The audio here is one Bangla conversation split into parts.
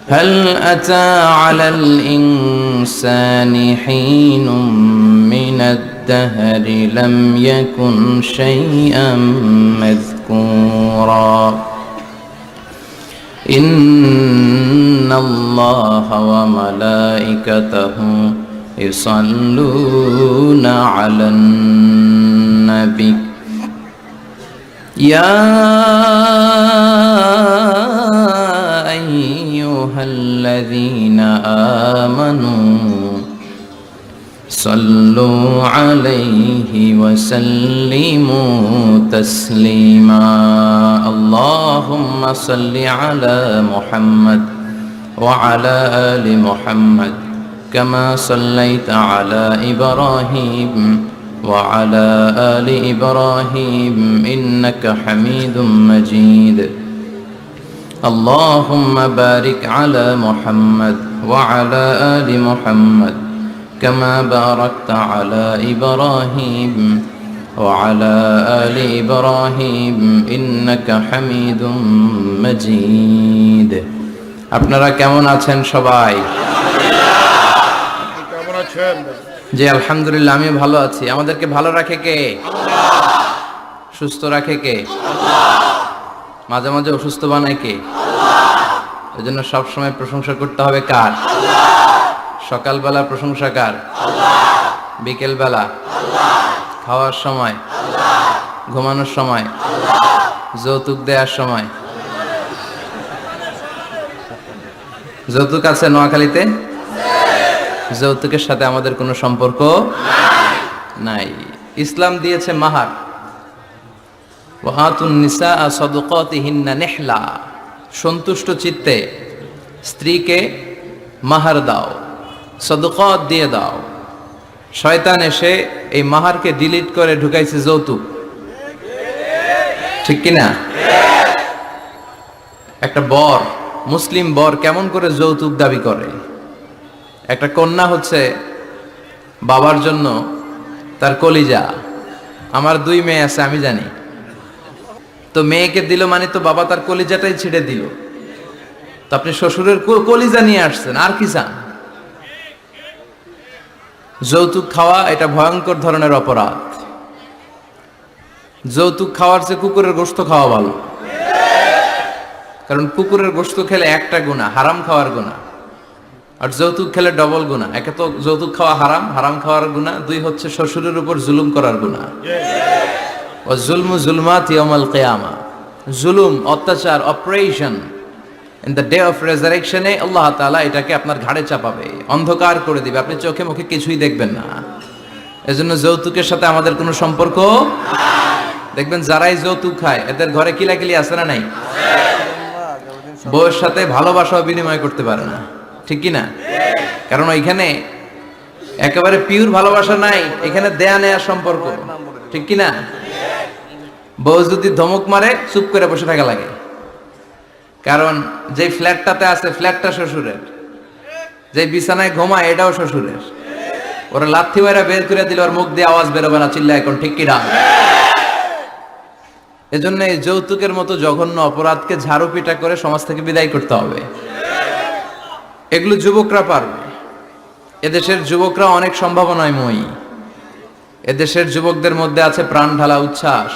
هل أتى على الإنسان حين من الدهر لم يكن شيئا مذكورا إن الله وملائكته يصلون على النبي يا أيها الذين آمنوا صلوا عليه وسلموا تسليما اللهم صل على محمد وعلى آل محمد كما صليت على إبراهيم وعلى آل إبراهيم إنك حميد مجيد اللهم بارك على محمد وعلى آل محمد كما باركت على إبراهيم وعلى آل إبراهيم إنك حميد مجيد আপনারা কেমন আছেন সবাই? কেমন আছেন? জি আলহামদুলিল্লাহ আমি ভালো আছি। আমাদেরকে ভালো রাখে কে? আল্লাহ। সুস্থ রাখে কে? আল্লাহ। মাঝে মাঝে অসুস্থ বানায় কে? আল্লাহ। এজন্য সব সময় প্রশংসা করতে হবে কার? আল্লাহ। সকালবেলা প্রশংসা কার? আল্লাহ। বিকেল বেলা? আল্লাহ। খাওয়ার সময়? আল্লাহ। ঘুমানোর সময়? আল্লাহ। যৌতুক দেওয়ার সময়? যৌতুক আছে নোয়াখালীতে? যৌতুকের সাথে আমাদের কোনো সম্পর্ক নাই। ইসলাম দিয়েছে মাহার। ওয়াতুন নিসা সাদকাতিহিন্না নিহলা, সন্তুষ্ট চিত্তে স্ত্রীকে মাহার দাও, সদকাত দিয়ে দাও। শয়তান এসে এই মাহারকে ডিলিট করে ঢুকাইছে যৌতুক, ঠিক কিনা? একটা বর, মুসলিম বর কেমন করে যৌতুক দাবি করে? একটা কন্যা হচ্ছে বাবার জন্য তার কলিজা। আমার 2 মেয়ে আছে আমি জানি। তো মেয়েকে দিল মানে তো বাবা তার কলিজাটাই ছেড়ে দিল। তো আপনি শ্বশুরের কলিজা নিয়ে আসছেন, আর কি চান? যৌতুক খাওয়া এটা ভয়ঙ্কর ধরনের অপরাধ। যৌতুক খাওয়ার চেয়ে কুকুরের গোশত খাওয়া ভালো, কারণ কুকুরের গোশত খেলে একটা গুনাহ, হারাম খাওয়ার গুনাহ, আর যৌতুক খেলে ডবল গুনাহ। একে তো যৌতুক খাওয়া হারাম, হারাম খাওয়ার গুনাহ। 2 হচ্ছে শ্বশুরের উপর জুলুম করার গুনাহ। ওয়া যুলমু যুলমাত ইয়াউমাল কিয়ামা, জুলুম, অত্যাচার, oppression in the day of রেজারেকশনে আল্লাহ তাআলা এটাকে আপনার ঘাড়ে চাপাবে, অন্ধকার করে দিবে, আপনি চোখে মুখে কিছুই দেখবেন না। এজন্য যৌতুকের সাথে আমাদের কোনো সম্পর্ক নাই। দেখবেন যারাই যৌতুক খায় এদের ঘরে কিলাকিলি আছে না নাই? বউয়ের সাথে ভালোবাসা বিনিময় করতে পারে না, ঠিক কি না? কারণ ওইখানে একেবারে পিওর ভালোবাসা নাই, এখানে দেয়া নেয়ার সম্পর্ক, ঠিক কি না? বউ যদি ধমক মারে চুপ করে বসে থাকা লাগে, কারণ যে ফ্ল্যাটটাতে আছে ফ্ল্যাটটা শ্বশুরের, যে বিছানায় ঘুমায় এটাও শ্বশুরের। ওরা লাথি মারা বের করে দিলে ওর মুখ দিয়ে আওয়াজ বেরোবে না, চিল্লা এখন, ঠিক কি না? এজন্য এই যৌতুকের মতো জঘন্য অপরাধকে ঝাড়ু পিটা করে সমাজ থেকে বিদায় করতে হবে। এগুলো যুবকরা পারবে। এদেশের যুবকরা অনেক সম্ভাবনাময়ী। এদেশের যুবকদের মধ্যে আছে প্রাণ ঢালা উচ্ছ্বাস,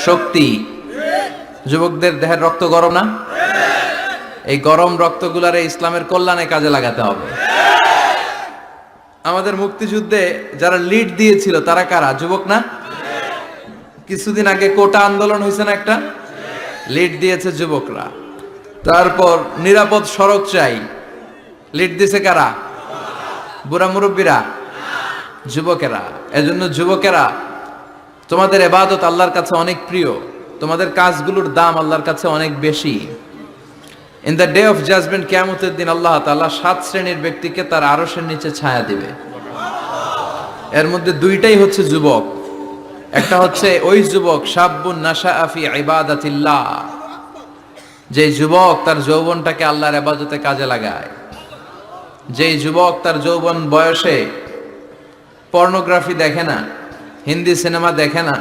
শক্তি। যুবকদের দেহের রক্ত গরম না? এই গরম রক্তগুলারে ইসলামের কল্যাণে কাজে লাগাতে হবে। আমাদের মুক্তিযুদ্ধে যারা লিড দিয়েছিল তারা কারা? যুবক না? কিছুদিন আগে কোটা আন্দোলন হয়েছে না একটা? লিড দিয়েছে যুবকরা। তারপর নিরাপদ সড়ক চাই, লিড দিয়েছে কারা? বুড়া মুরব্বীরা? যুবকেরা। এজন্য যুবকেরা, তোমাদের ইবাদত আল্লাহর কাছে অনেক প্রিয়, তোমাদের কাজগুলোর দাম আল্লাহর কাছে অনেক বেশি। In the day of judgement, কিয়ামতের দিন আল্লাহ তাআলা 7 শ্রেণীর ব্যক্তিকে তার আরশের নিচে ছায়া দিবে। এর মধ্যে 2টাই হচ্ছে যুবক। একটা হচ্ছে ওই যুবক শাবুন নাশাআ ফি ইবাদাতিল্লাহ, যে যুবক তার যৌবনটাকে আল্লাহর ইবাদতে কাজে লাগায়। যে যুবক তার যৌবন বয়সে পর্নোগ্রাফি দেখে না, হিন্দি সিনেমা দেখে না,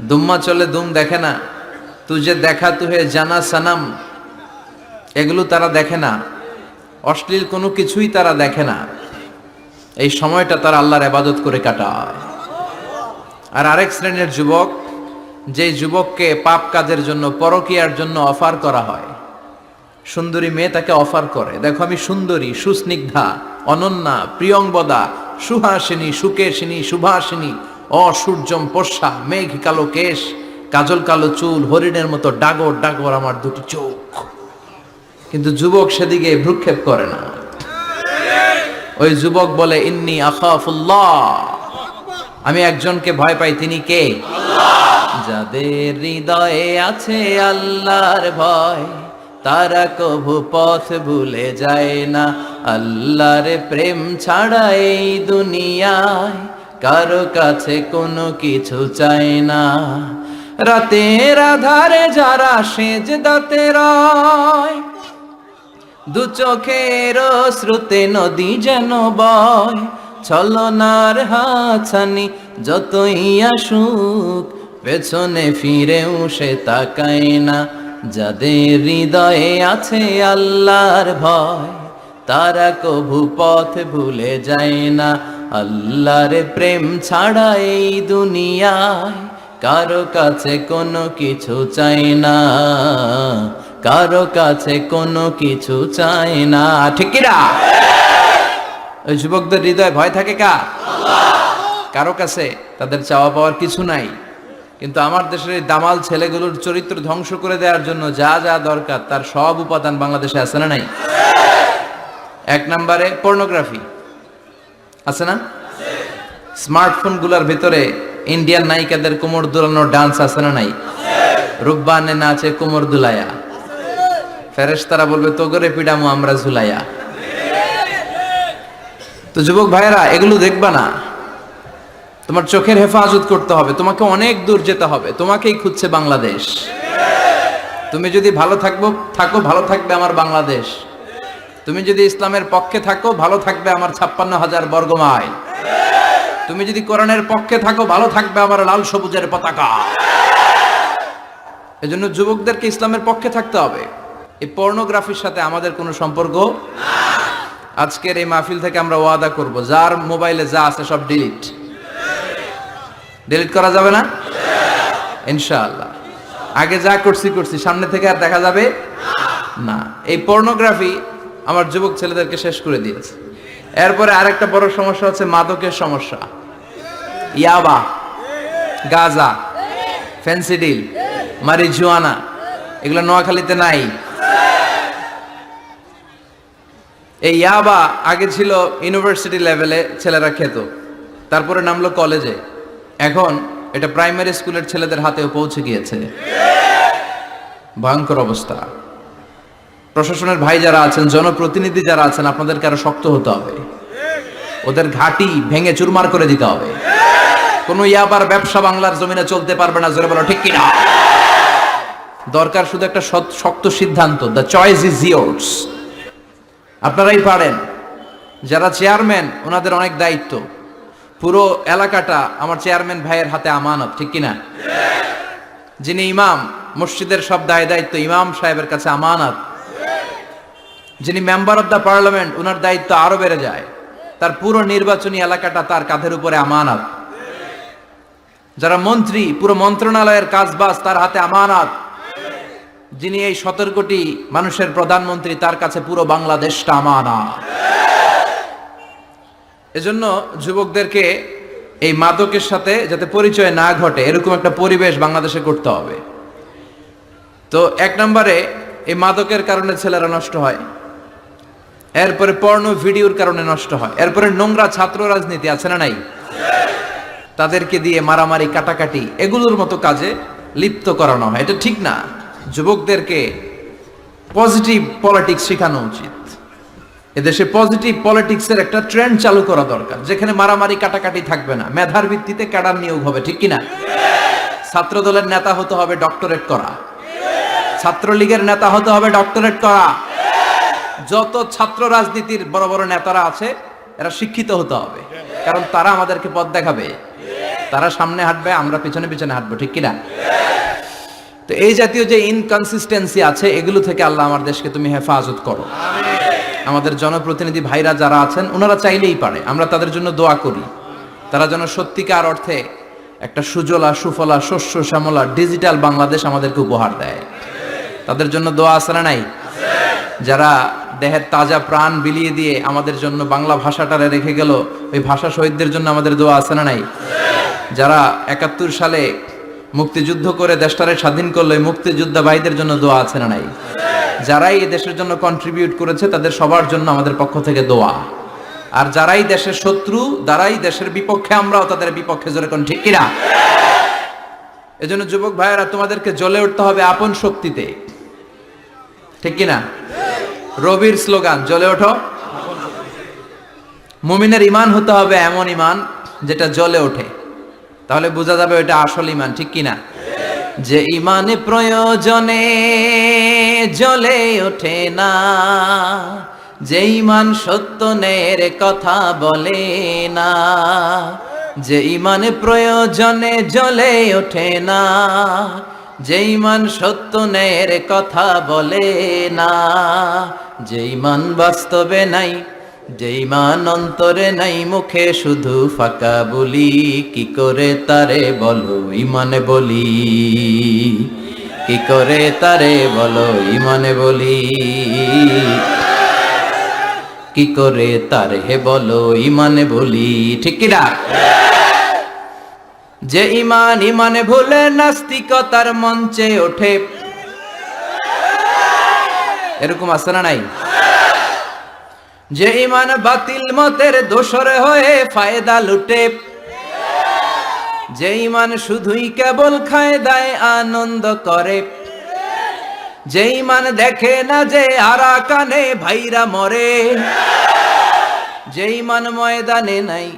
দুম্মা চলে দুম দেখে না, তুজে দেখা তুহে জানা সনম, এগুলো তারা দেখে না। অশ্লীল কোনো কিছুই তারা দেখে না। এই সময়টা তারা আল্লাহর ইবাদত করে কাটায়। আর আরেক শ্রেণীর যুবক, যে যুবককে পাপ কাজের জন্য, পরকীয়ার জন্য অফার করা হয়, সুন্দরী মেয়ে তাকে অফার করে, দেখো আমি সুন্দরী, সুস্নিগ্ধা, অনন্যা, প্রিয়ংবদা, সুহাসিনী, সুকেশিনী, সুভাসিনী, অসূর্যম পোষা, মেঘ কালো কেশ, কাজল কালো চুল, হরিণের মতো ডাগর ডাগর আমার দুটি চোখ। কিন্তু যুবক সেদিকে ভ্রুক্ষেপ করে না। ওই যুবক বলে, ইন্নী আখাফুল্লাহ, আমি একজনকে ভয় পাই, তিনি কে? যাদের হৃদয়ে আছে আল্লাহর ভয়, তারা কভু পথ ভুলে যায় না। আল্লাহর প্রেম ছাড়া এই দুনিয়ায় কারো কাছে কোনো কিছু চায় না। রাতের আধারে যারা সেজদাতে রয়, দু চোখের শ্রুতে নদী যেন বয়, ছলনার হাতছানি যতই আসুক, পেছনে ফিরেও সে তাকায় না। যাদের হৃদয়ে আছে আল্লাহর ভয়, তারা কভু পথ ভুলে যায় না। আল্লাহর প্রেম ছাড়া এই দুনিয়ায় কারো কাছে কোনো কিছু চাই না, কারো কাছে কোনো কিছু চাই না। ঠিক কি না? ওই যুবকদের হৃদয়ে ভয় থাকে কার? কারো কাছে তাদের চাওয়া পাওয়ার কিছু নাই। কিন্তু আমার দেশের এই দামাল ছেলেগুলোর চরিত্র ধ্বংস করে দেওয়ার জন্য যা যা দরকার তার সব উপাদান বাংলাদেশে আছে না নাই? এক নম্বরে পর্নোগ্রাফি আছে না? স্মার্টফোন গুলার ভিতরে ইন্ডিয়ান নায়িকাদের কোমর দুলানোর ডান্স আছে না নাই? রূপবানে নাচে কোমর দুলায়া, ফেরেশতারা বলবে তোগরে পিডামু আমরা ঝুলাইয়া। তো যুবক ভাইয়েরা, এগুলো দেখবা না। তোমার চোখের হেফাজত করতে হবে, তোমাকে অনেক দূর যেতে হবে, তোমাকেই খুঁজছে বাংলাদেশ। তুমি যদি ভালো থাকো, ভালো থাকবে আমার বাংলাদেশ। তুমি যদি ইসলামের পক্ষে থাকো, ভালো থাকবে আমার 56,000 বর্গ মাইল। তুমি যদি কোরআনের পক্ষে থাকো, ভালো থাকবে আমার লাল সবুজের পতাকা। এজন্য যুবকদেরকে ইসলামের পক্ষে থাকতে হবে। এই পর্নোগ্রাফির সাথে আমাদের কোনো সম্পর্ক। আজকের এই মাহফিল থেকে আমরা ওয়াদা করব, যার মোবাইলে যা আছে সব ডিলিট করা যাবে না ইনশাআল্লাহ। আগে যা করছি সামনে থেকে আর দেখা যাবে না। এই পর্নোগ্রাফি আমার যুবক ছেলেদেরকে শেষ করে দিয়েছে। এরপরে আরেকটা বড় সমস্যা হচ্ছে মাদকের সমস্যা। ইয়াবা, গাঁজা, ফেন্সিডিল, মারিজুয়ানা, এগুলো নোয়াখালীতে নাই। এই ইয়াবা আগে ছিল ইউনিভার্সিটি লেভেলে ছেলেরা খেত, তারপরে নামলো কলেজে, এখন এটা প্রাইমারি স্কুলের ছেলেদের হাতেও পৌঁছে গিয়েছে। ভয়ঙ্কর অবস্থা। প্রশাসনের ভাই যারা আছেন, জনপ্রতিনিধি যারা আছেন, আপনাদেরকে আরো শক্ত হতে হবে। ওদের ঘাঁটি ভেঙে চুরমার করে দিতে হবে। কোনো ইয়াবার ব্যবসা বাংলার জমিনে চলতে পারবে না। জোরে বলো ঠিক কিনা? দরকার শুধু একটা শক্ত সিদ্ধান্ত। The choice is years. আপনারাই পারেন। যারা চেয়ারম্যান, ওনাদের অনেক দায়িত্ব। পুরো এলাকাটা আমার চেয়ারম্যান ভাইয়ের হাতে আমানত, ঠিক কিনা? যিনি ইমাম, মসজিদের সব দায়িত্ব ইমাম সাহেবের কাছে আমানত। যিনি মেম্বার অফ দ্য পার্লামেন্ট, ওনার দায়িত্ব আরো বেড়ে যায়। তার পুরো নির্বাচনী এলাকাটা তার কাঁধের উপরে আমানত। যারা মন্ত্রী, পুরো মন্ত্রণালয়ের কাজবাজ তার হাতে আমানত। যিনি এই 17 কোটি মানুষের প্রধানমন্ত্রী, তার কাছে পুরো বাংলাদেশটা আমানত। এজন্য যুবকদেরকে এই মাদকের সাথে যাতে পরিচয় না ঘটে, এরকম একটা পরিবেশ বাংলাদেশে করতে হবে। তো এক নম্বরে এই মাদকের কারণে ছেলেরা নষ্ট হয়, এরপরে পর্ন ভিডিওর কারণে নষ্ট হয়, এরপরে নোংরা ছাত্র রাজনীতি আছে না নাই? তাদেরকে দিয়ে মারামারি, কাটাকাটি, এগুলোর মতো কাজে লিপ্ত করানো হয়। এটা ঠিক না। যুবকদেরকে পজিটিভ পলিটিক্স শেখানো উচিত। এদেশে পজিটিভ পলিটিক্সের একটা ট্রেন্ড চালু করা দরকার, যেখানে মারামারি, কাটাকাটি থাকবে না, মেধার ভিত্তিতে ক্যাডার নিয়োগ হবে, ঠিক কিনা? ছাত্র দলের নেতা হতে হবে ডক্টরেট করা, ছাত্রলীগের নেতা হতে হবে ডক্টরেট করা। যত ছাত্র রাজনীতির বড় বড় নেতারা আছে, এরা শিক্ষিত হতে হবে, কারণ তারা আমাদেরকে পথ দেখাবে। তারা সামনে হাঁটবে, আমরা পিছনে পিছনে হাঁটবো, ঠিক কিনা? তো এই জাতীয় যে ইনকনসিস্টেন্সি আছে, এগুলো থেকে আল্লাহ আমার দেশকে তুমি হেফাজত করো। আমাদের জনপ্রতিনিধি ভাইরা যারা আছেন ওনারা চাইলেই পারে, আমরা তাদের জন্য দোয়া করি, তারা যেন সত্যিকার অর্থে একটা সুজলা সুফলা শস্য শ্যামলা ডিজিটাল বাংলাদেশ আমাদেরকে উপহার দেয়। তাদের জন্য দোয়া আছে না নাই? যারা দেহের তাজা প্রাণ বিলিয়ে দিয়ে আমাদের জন্য বাংলা ভাষাটারে রেখে গেল, ওই ভাষা শহীদদের জন্য আমাদের দোয়া আছে না নাই? যারা ৭১ সালে মুক্তিযুদ্ধ করে দেশটারে স্বাধীন করলো, এই মুক্তিযোদ্ধা ভাইদের জন্য দোয়া আছে না নাই? যারাই এই দেশের জন্য কন্ট্রিবিউট করেছে তাদের সবার জন্য আমাদের পক্ষ থেকে দোয়া। আর যারাই দেশের শত্রু, যারাই দেশের বিপক্ষে, আমরাও তাদের বিপক্ষে, জোরে কোন ঠিক কিনা? এজন্য যুবক ভাইয়েরা, তোমাদেরকে জ্বলে উঠতে হবে আপন শক্তিতে, ঠিক কিনা? রবির স্লোগান, জ্বলে ওঠো। মুমিনের ঈমান হতে হবে এমন ঈমান যেটা জ্বলে ওঠে, তাহলে বোঝা যাবে ওটা আসল ঈমান, ঠিক কিনা? যে ঈমানে প্রয়োজনে জ্বলে ওঠে না, যে ঈমান সত্য ন্যায়ের কথা বলে না, যে ঈমানে প্রয়োজনে জ্বলে ওঠে না, যে ঈমান সত্য ন্যায়ের কথা বলে না, যে ঈমান বাস্তবে নাই, যে ঈমান অন্তরে নাই, মুখে শুধু ফাঁকা বলি, কি করে তারে বলো ঈমানে বলি, কি করে তারে বলো ঈমানে বলি, কি করে তারে বলো ঈমানে বলি, ঠিক কিনা? যে ঈমান ঈমানে ভুলে নাস্তিকতার মঞ্চে ওঠে, এরকম আছে না নাই? যে ঈমান বাতিল মতের দোসর হয়ে ফায়দা লুটে, যে ঈমান শুধুই কেবল খায় দায় আনন্দ করে, যে ঈমান দেখে না যে আরাকানে ভাইরা মরে, যে ঈমান ময়দানে নাই,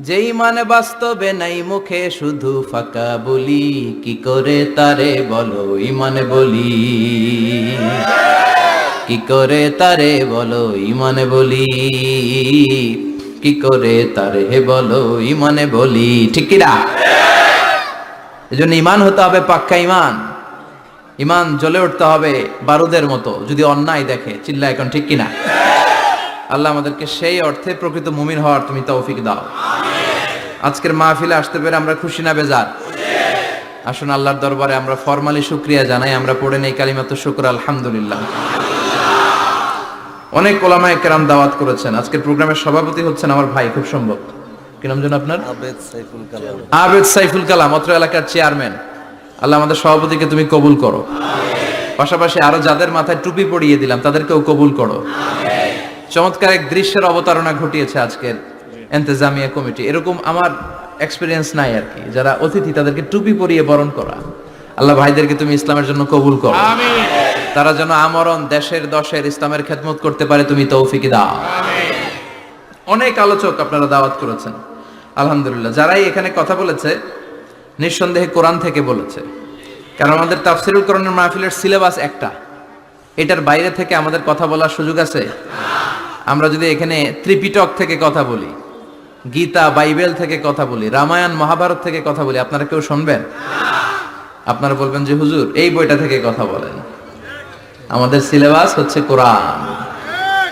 যে ঈমান বাস্তবে নাই, মুখে শুধু ফাঁকা বলি, কি করে তারে বলো ঈমানে বলি, কি করে তারে বলো ঈমানে বলি, কি করে তারে বলো ঈমানে বলি, ঠিক কিনা? এজন্য ঈমান হতে হবে পাক্কা ঈমান। ঈমান জ্বলে উঠতে হবে বারুদের মতো, যদি অন্যায় দেখে চিল্লা এখন, ঠিক কিনা? আল্লাহ আমাদেরকে সেই অর্থে প্রকৃত মুমিন হওয়ার তুমি তৌফিক দাও। আজকের মাহফিলে আসতে পেরে আমরা খুশি না বেজার? আসুন আল্লাহর দরবারে আমরা ফরমালি শুকরিয়া জানাই, আমরা পড়ে নেই কালিমাতুশ শুকর, আলহামদুলিল্লাহ। অনেক ওলামায়ে কেরাম দাওয়াত করেছেন। আজকের প্রোগ্রামের সভাপতি হচ্ছেন আমার ভাই, খুব সম্ভব, কি নাম যেন আপনার? আবেদ সাইফুল কালাম, অত্র এলাকার চেয়ারম্যান। আল্লাহ আমাদের সভাপতিকে তুমি কবুল করো, পাশাপাশি আরো যাদের মাথায় টুপি পরিয়ে দিলাম তাদেরকেও কবুল করো। চমৎকার এক দৃশ্যের অবতারণা ঘটিয়েছে আজকের ইন্তেজামিয়া কমিটি। এরকম আমার এক্সপিরিয়েন্স নাই আর কি, যারা অতিথি তাদেরকে টুপি পরিয়ে বরণ করা। আল্লাহ ভাইদেরকে তুমি ইসলামের জন্য কবুল করো, তারা যেন আমরণ দেশের দশের ইসলামের খেদমত করতে পারে, তুমি তৌফিক দাও। অনেক আলোচক আপনারা দাওয়াত করেছেন, আলহামদুলিল্লাহ। যারাই এখানে কথা বলেছে নিঃসন্দেহে কোরআন থেকে বলেছে, কারণ আমাদের তাফসিরুল কোরআনের মাহফিলের সিলেবাস একটা, এটার বাইরে থেকে আমাদের কথা বলার সুযোগ আছে? আমরা যদি এখানে ত্রিপিটক থেকে কথা বলি, গীতা বাইবেল থেকে কথা বলি, রামায়ণ মহাভারত থেকে কথা বলি, আপনারা কেউ শুনবেন? আপনারা বলবেন যে হুজুর এই বইটা থেকে কথা বলেন। আমাদের সিলেবাস হচ্ছে কোরআন।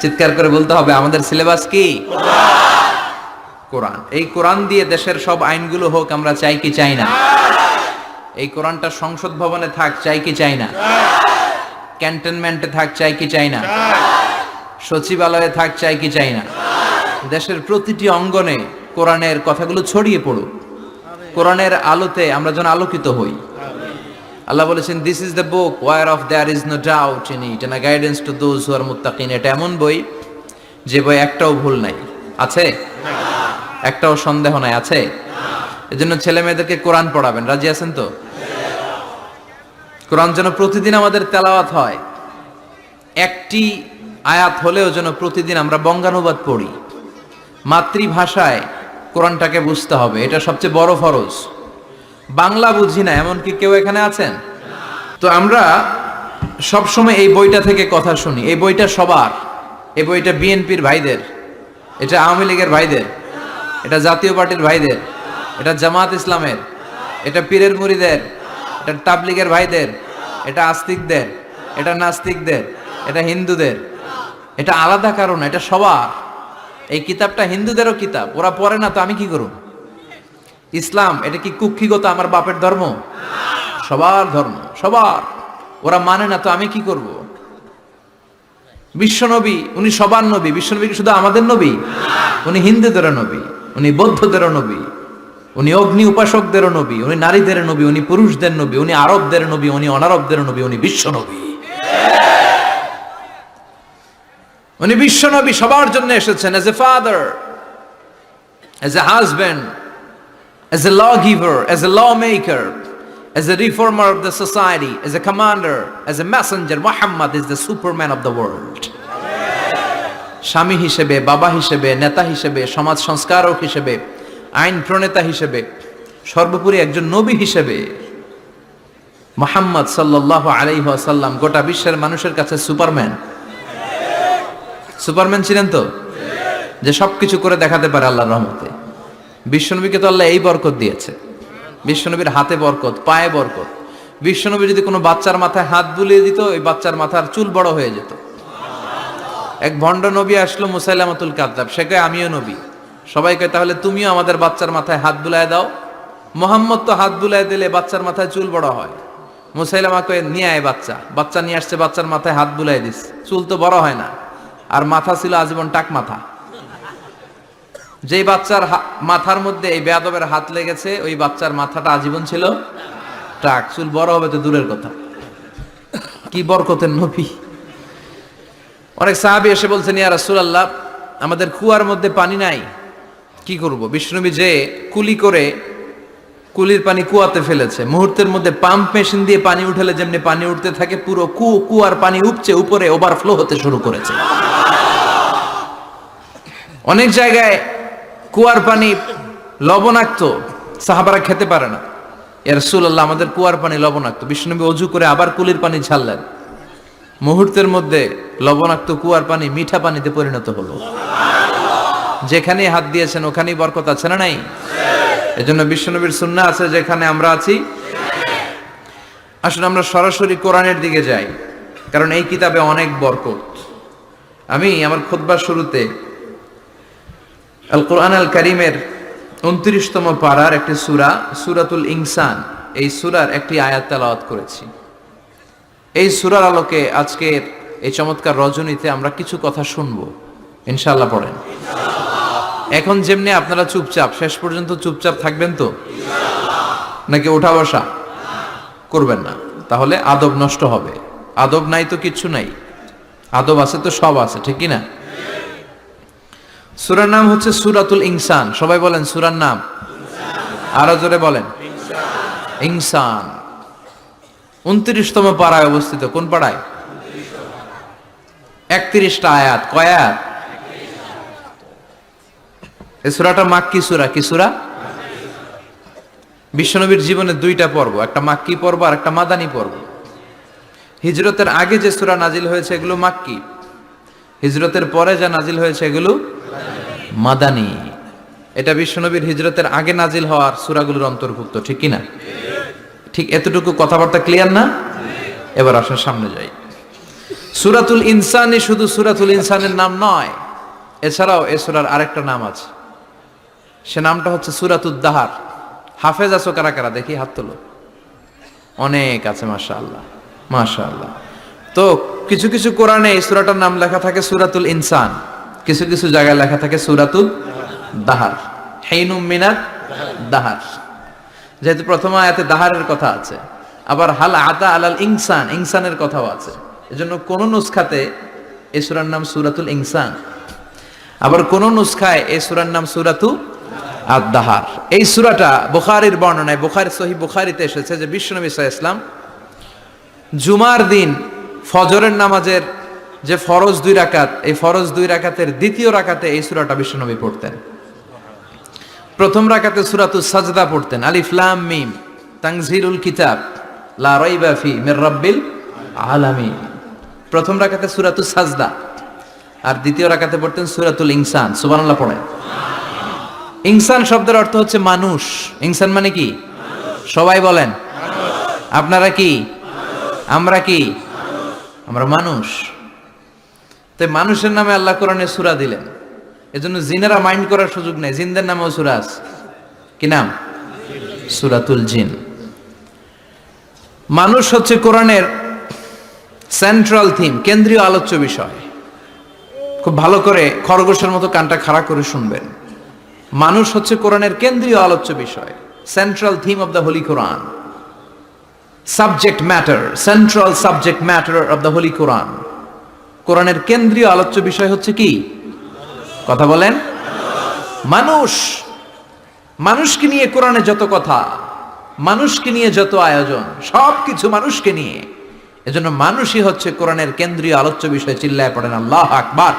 চিৎকার করে বলতে হবে, আমাদের সিলেবাস কি? কোরআন। এই কোরআন দিয়ে দেশের সব আইনগুলো হোক, আমরা চাই কি চাই না? এই কোরআনটা সংসদ ভবনে থাক, চাই কি চাই না? ক্যান্টনমেন্টে থাক, চাই কি চাই না? সচিবালয়ে থাক, চাই কি চাই না? দেশের প্রতিটি অঙ্গনে কোরআনের কথাগুলো ছড়িয়ে পড়ুক, কোরআনের আলোতে আমরা যেন আলোকিত হই। আল্লাহ বলেছেন, this is the book whereof there is no doubt in it and a guidance to those who are মুত্তাকিন। এটা এমন বই যে বই একটাও ভুল নাই, আছে? একটাও সন্দেহ নাই, আছে? এজন্য ছেলে মেয়েদেরকে কোরআন পড়াবেন, রাজি আছেন তো? কোরআন যেন প্রতিদিন আমাদের তেলাওয়াত হয়, একটি আয়াত হলেও যেন প্রতিদিন আমরা বঙ্গানুবাদ পড়ি। মাতৃভাষায় কোরআনটাকে বুঝতে হবে, এটা সবচেয়ে বড় ফরজ। বাংলা বুঝি না এমন কি কেউ এখানে আছেন? তো আমরা সবসময় এই বইটা থেকে কথা শুনি। এই বইটা সবার, এই বইটা বিএনপির ভাইদের, এটা আওয়ামী লীগের ভাইদের, এটা জাতীয় পার্টির ভাইদের, এটা জামাত ইসলামের, এটা পীরের মুরিদের, এটা তাবলীগের ভাইদের, এটা আস্তিকদের, এটা নাস্তিকদের, এটা হিন্দুদের। এটা আলাদা কারণ, এটা সবার। এই কিতাবটা হিন্দুদেরও কিতাব, ওরা পড়ে না তো আমি কি করব? ইসলাম এটা কি কুক্ষিগত আমার বাপের ধর্ম? সবার ধর্ম, সবার। ওরা মানে না তো আমি কি করব? বিশ্বনবী উনি সবার নবী। বিশ্বনবী কি শুধু আমাদের নবী? উনি হিন্দুদেরও নবী, উনি বৌদ্ধদেরও নবী, উনি অগ্নি উপাসকদেরও নবী, উনি নারীদের নবী, উনি পুরুষদের নবী, উনি আরবদের নবী, উনি অনারবদের নবী, উনি বিশ্বনবী। উনি বিশ্বনবী, সবার জন্য এসেছেন। As a father, as a husband, as a lawgiver, as a lawmaker, as a reformer of the society, as a commander, as a messenger, Muhammad is the superman of the world. স্বামী হিসেবে, বাবা হিসেবে, নেতা হিসেবে, সমাজ সংস্কারক হিসেবে, আইন প্রণেতা হিসেবে, সর্বোপরি একজন নবী হিসেবে মুহাম্মদ সাল্লাল্লাহু আলাইহি ওয়াসাল্লাম গোটা বিশ্বের মানুষের কাছে সুপারম্যান। সুপারম্যান ছিলেন তো, যে সবকিছু করে দেখাতে পারে আল্লাহর রহমতে। বিশ্বনবীকে তো আল্লাহ এই বরকত দিয়েছে। বিশ্বনবীর হাতে বরকত, পায়ে বরকত। বিশ্বনবী যদি কোনো বাচ্চার মাথায় হাত বুলিয়ে দিত, ওই বাচ্চার মাথার চুল বড় হয়ে যেত। এক ভণ্ড নবী আসলো, মুসাইলামাতুল কাযযাব, সে কয় আমিও নবী। সবাই কয় তাহলে তুমিও আমাদের বাচ্চার মাথায় হাত বুলায় দাও। মোহাম্মদ তো হাত বুলায় দিলে বাচ্চার মাথায় চুল বড় হয়। মুসাইলামা কয় নিয়ে আয় বাচ্চা। বাচ্চা নিয়ে আসছে, বাচ্চার মাথায় হাত বুলাই দিস, চুল তো বড় হয় না। আর মাথা ছিল আজীবন টাক মাথা। যেই বাচ্চার মাথার মধ্যে এই বেয়াদবের হাত লেগেছে, ওই বাচ্চার মাথাটা আজীবন ছিল টাক, চুল বড় হবে তো দূরের কথা। কি বরকতের নবী! অনেক সাহাবী এসে বলছেন, ইয়া রাসূলুল্লাহ, আমাদের কুয়ার মধ্যে পানি নাই, কি করব? বিশ্বনবী যে কুলি করে কুলির পানি কুয়াতে ফেলেছে, মুহূর্তের মধ্যে পাম্প মেশিন দিয়ে পানি উঠালে যেমনি পানি উঠতে থাকে, পুরো কুয়ার পানি উপচে উপরে ওভারফ্লো হতে শুরু করেছে। অনেক জায়গায় কুয়ার পানি লবণাক্ত, সাহাবারা খেতে পারে না। ইয়া রাসূলুল্লাহ, আমাদের কুয়ার পানি লবণাক্ত। বিশ্বনবী ওযু করে আবার কুলির পানি ছাড়লেন, মুহূর্তের মধ্যে লবণাক্ত কুয়ার পানি মিঠা পানিতে পরিণত হলো। যেখানে হাত দিয়েছেন ওখানেই বরকত আছে না নাই? এজন্য বিশ্বনবীর সুন্নাহ আছে, যেখানে আমরা আছি। আসলে আমরা সরাসরি কোরআনের দিকে যাই, কারণ এই কিতাবে অনেক বরকত। আমি আমার খুতবার শুরুতে আল কোরআন আল কারীমের 29তম পারার একটি সূরা, সূরাতুল ইনসান, এই সূরার একটি আয়াত তেলাওয়াত করেছি। এই সূরার আলোকে আজকের এই চমৎকার রজনীতে আমরা কিছু কথা শুনবো ইনশাআল্লাহ। পড়েন। এখন যেমনি আপনারা চুপচাপ, শেষ পর্যন্ত চুপচাপ থাকবেন তো? নাকি ওঠা বসা করবেন না? তাহলে আদব নষ্ট হবে। আদব নাই তো কিচ্ছু নাই, আদব আছে তো সব আছে, ঠিক কি না? সূরার নাম হচ্ছে সূরাতুল ইনসান। সবাই বলেন সূরার নাম, আরো জোরে বলেন ইনসান। 29তম পারায় অবস্থিত। কোন পারায়? 31টা আয়াত। কয় আয়াত? এই সূরাটা মাক্কি সূরা। কি সূরা? বিশ্বনবীর জীবনে দুইটা পর্ব, একটা মাক্কি পর্ব আর একটা মাদানী পর্ব। হিজরতের আগে যে সূরা নাজিল হয়েছে এগুলো মাক্কি, হিজরতের পরে যা নাজিল হয়েছে এগুলো মাদানী। এটা বিশ্বনবীর হিজরতের আগে নাজিল হওয়ার সূরাগুলোর অন্তর্ভুক্ত, ঠিক কি না? ঠিক এতটুকু কথাবার্তা ক্লিয়ার না? এবার আসেন সামনে যাই। সূরাতুল ইনসানই শুধু সূরাতুল ইনসানের নাম নয়, এছাড়াও এই সূরার আরেকটা নাম আছে। সে নামটা হচ্ছে সূরাতুদ দাহার। হাফেজ আছো কারা কারা? দেখি হাত তোলো। অনেক আছে, মাশাআল্লাহ মাশাআল্লাহ। তো কিছু কিছু কোরআনে এই সূরাটার নাম লেখা থাকে সূরাতুল ইনসান, কিছু কিছু জায়গায় লেখা থাকে সূরাতুদ দাহার, হাইনুম মিনাত দাহার। যেহেতু প্রথম আয়াতে দাহারের কথা আছে, আবার হাল আতা আলাল ইনসান, ইনসানের কথাও আছে। এজন্য কোন নুসখাতে এই সূরার নাম সূরাতুল ইনসান, আবার কোন নুসখায় এই সূরার নাম সূরাতু আদ-দাহার। এই সূরাটা বুখারীর বর্ণনায়, বুখারী সহিহ বুখারীতে এসেছে যে বিশ্বনবী সাল্লাল্লাহু আলাইহি ওয়াসাল্লাম জুমার দিন ফজরের নামাজের যে ফরজ 2 রাকাত, এই ফরজ 2 রাকাতের দ্বিতীয় রাকাতে এই সূরাটা বিশ্বনবী পড়তেন। প্রথম রাকাতে সূরাতুস সাজদা পড়তেন, আলিফ লাম মিম তানজিলুল কিতাব লা রাইবা ফি মির রাব্বিল আলামিন। প্রথম রাকাতে সূরাতুস সাজদা, আর দ্বিতীয় রাকাতে পড়তেন সূরাতুল ইনসান। সুবহানাল্লাহ পড়েন। ইনসান শব্দের অর্থ হচ্ছে মানুষ। ইনসান মানে কি? সবাই বলেন। আপনারা কি? আমরা কি? আমরা মানুষ। তাই মানুষের নামে আল্লাহ কোরআনে সূরা দিলেন, এজন্য জিনেরা মাইন্ড করার সুযোগ নেই। জিনদের নামেও সূরা আছে, কি নাম? সূরাতুল জিন। মানুষ হচ্ছে কোরআনের সেন্ট্রাল থিম, কেন্দ্রীয় আলোচ্য বিষয়। খুব ভালো করে খরগোশের মতো কানটা খাড়া করে শুনবেন। মানুষ হচ্ছে কোরআনের কেন্দ্রীয় আলোচ্য বিষয়, central theme of the holy Quran, subject matter, central subject matter of the holy Quran. কোরআনের কেন্দ্রীয় আলোচ্য বিষয় হচ্ছে কি? কথা বলেন। মানুষ। মানুষকে নিয়ে কোরআনে যত কথা, মানুষকে নিয়ে যত আয়োজন, সবকিছু মানুষকে নিয়ে। এজন্য মানুষই হচ্ছে কোরআনের কেন্দ্রীয় আলোচ্য বিষয়। চিল্লায় পড়েন আল্লাহু আকবার।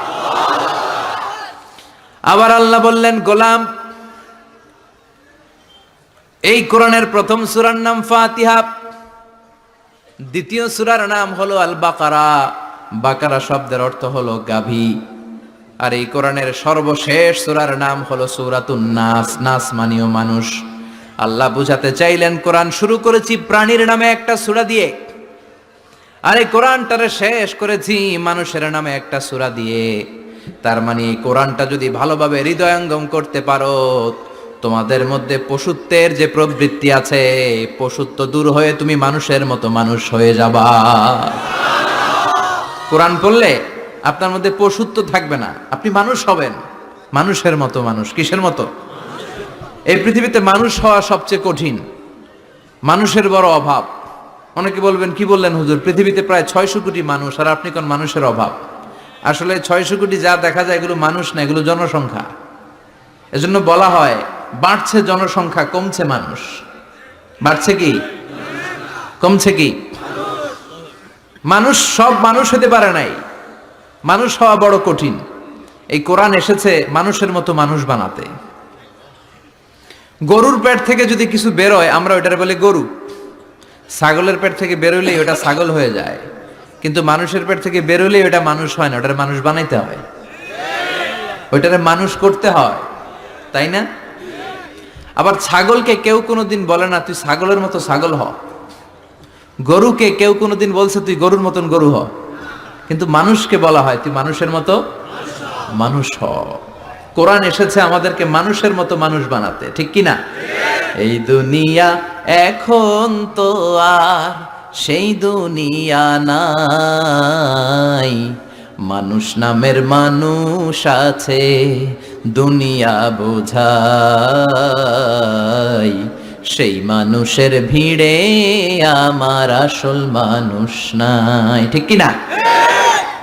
আবার আল্লাহ বললেন, গোলাম, এই কোরআনের প্রথম সূরার নাম ফাতিহা, দ্বিতীয় সূরার নাম হলো আল বাকারা। বাকারা শব্দের অর্থ হলো গাভী। আর এই কোরআনের সর্বশেষ সূরার নাম হলো সূরাতুন নাস। নাস মানেও মানুষ। আল্লাহ বুঝাতে চাইলেন, কোরআন শুরু করেছি প্রাণীর নামে একটা সূরা দিয়ে, আর এই কোরআনটারে শেষ করেছি মানুষের নামে একটা সূরা দিয়ে। তার মানে এই কোরআনটা যদি ভালোভাবে হৃদয়ঙ্গম করতে পারো, তোমাদের মধ্যে পশুত্বের যে প্রবৃত্তি আছে, পশুত্ব দূর হয়ে তুমি মানুষের মতো মানুষ হয়ে যাবা। কোরআন পড়লে আপনার মধ্যে পশুত্ব থাকবে না, আপনি মানুষ হবেন, মানুষের মতো মানুষ। কিসের মতো? এই পৃথিবীতে মানুষ হওয়া সবচেয়ে কঠিন, মানুষের বড় অভাব। অনেকে বলবেন, কি বললেন হুজুর, পৃথিবীতে প্রায় 600 কোটি মানুষ, আর আপনি কোন মানুষের অভাব? আসলে 600 কোটি যা দেখা যায় এগুলো মানুষ না, এগুলো জনসংখ্যা। এজন্য বলা হয় বাড়ছে জনসংখ্যা, কমছে মানুষ। বাড়ছে কি কমছে কি? মানুষ সব মানুষ হতে পারে নাই, মানুষ হওয়া বড় কঠিন। এই কোরআন এসেছে মানুষের মতো মানুষ বানাতে। গরুর পেট থেকে যদি কিছু বেরোয় আমরা ওইটারে বলি গরু, ছাগলের পেট থেকে বেরোলেই ওটা ছাগল হয়ে যায়, কিন্তু মানুষের পেট থেকে বেরোলেই ওটা মানুষ হয় না, ওটারে মানুষ বানাইতে হয়, ওইটারে মানুষ করতে হয়, তাই না? আবার ছাগলকে কেউ কোনোদিন বলে না তুই ছাগলের মতো ছাগল হ, গরুকে কেউ কোনোদিন বলছে তুই গরুর মতন গরু হ, কিন্তু মানুষকে বলা হয় তুই মানুষের মতো মানুষ হ। কোরআন এসেছে আমাদেরকে মানুষের মতো মানুষ বানাতে, ঠিক কি না? এই দুনিয়া এখন তো আর সেই দুনিয়া নাই, মানুষ নামের মানুষ আছে দুনিয়া বোঝাই, সেই মানুষের ভিড়ে আমার আসল মানুষ নাই, ঠিক কি না?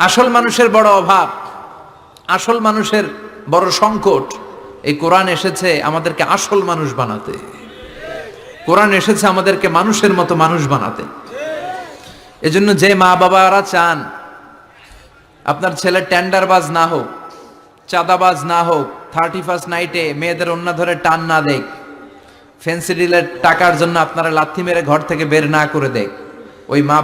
আসল মানুষের বড় অভাব, আসল মানুষের বড় সংকট। এই কোরআন এসেছে আমাদেরকে আসল মানুষ বানাতে, কোরআন এসেছে আমাদেরকে মানুষের মতো মানুষ বানাতে। এজন্য যে মা বাবারা চান আপনার ছেলে টেন্ডারবাজ না হোক, চাঁদাবাজ না হোক, 31st নাইটে মেয়েদের অন্য ধরে টান না দেখ, ফেন্সি ডিলের টাকার জন্য আপনারা লাথি মেরে ঘর থেকে বের না করে দেখ, ওই মা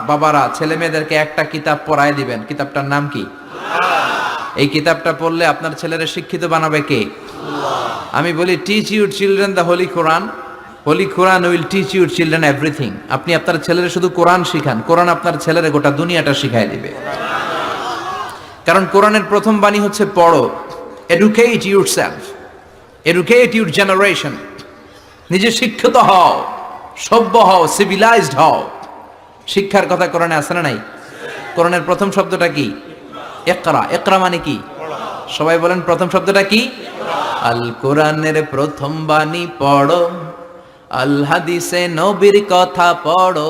বাবারা ছেলে মেয়েদেরকে একটা কিতাব পড়ায় দিবেন। কিতাবটার নাম কি? এই কিতাবটা পড়লে আপনার ছেলেরা শিক্ষিত বানাবে কে? আমি বলি teach your children the holy Quran, holy Quran will teach your children everything. আপনি আপনার ছেলেরা শুধু কোরআন শিখান, কোরআন আপনার ছেলেরা গোটা দুনিয়াটা শিখাই দিবে। কারণ কোরআনের প্রথম বাণী হচ্ছে পড়ো, educate yourself, educate your generation. নিজে শিক্ষিত হও, সভ্য হও, সিভিলাইজড হও। শিক্ষার কথা কোরআনে আছে না নাই? কোরআনের প্রথম শব্দটা কি? ইকরা। ইকরা মানে কি? সবাই বলেন প্রথম শব্দটা কি? আল কোরআনের প্রথম বাণী পড়ো, আল হাদিসে নবীর কথা পড়ো।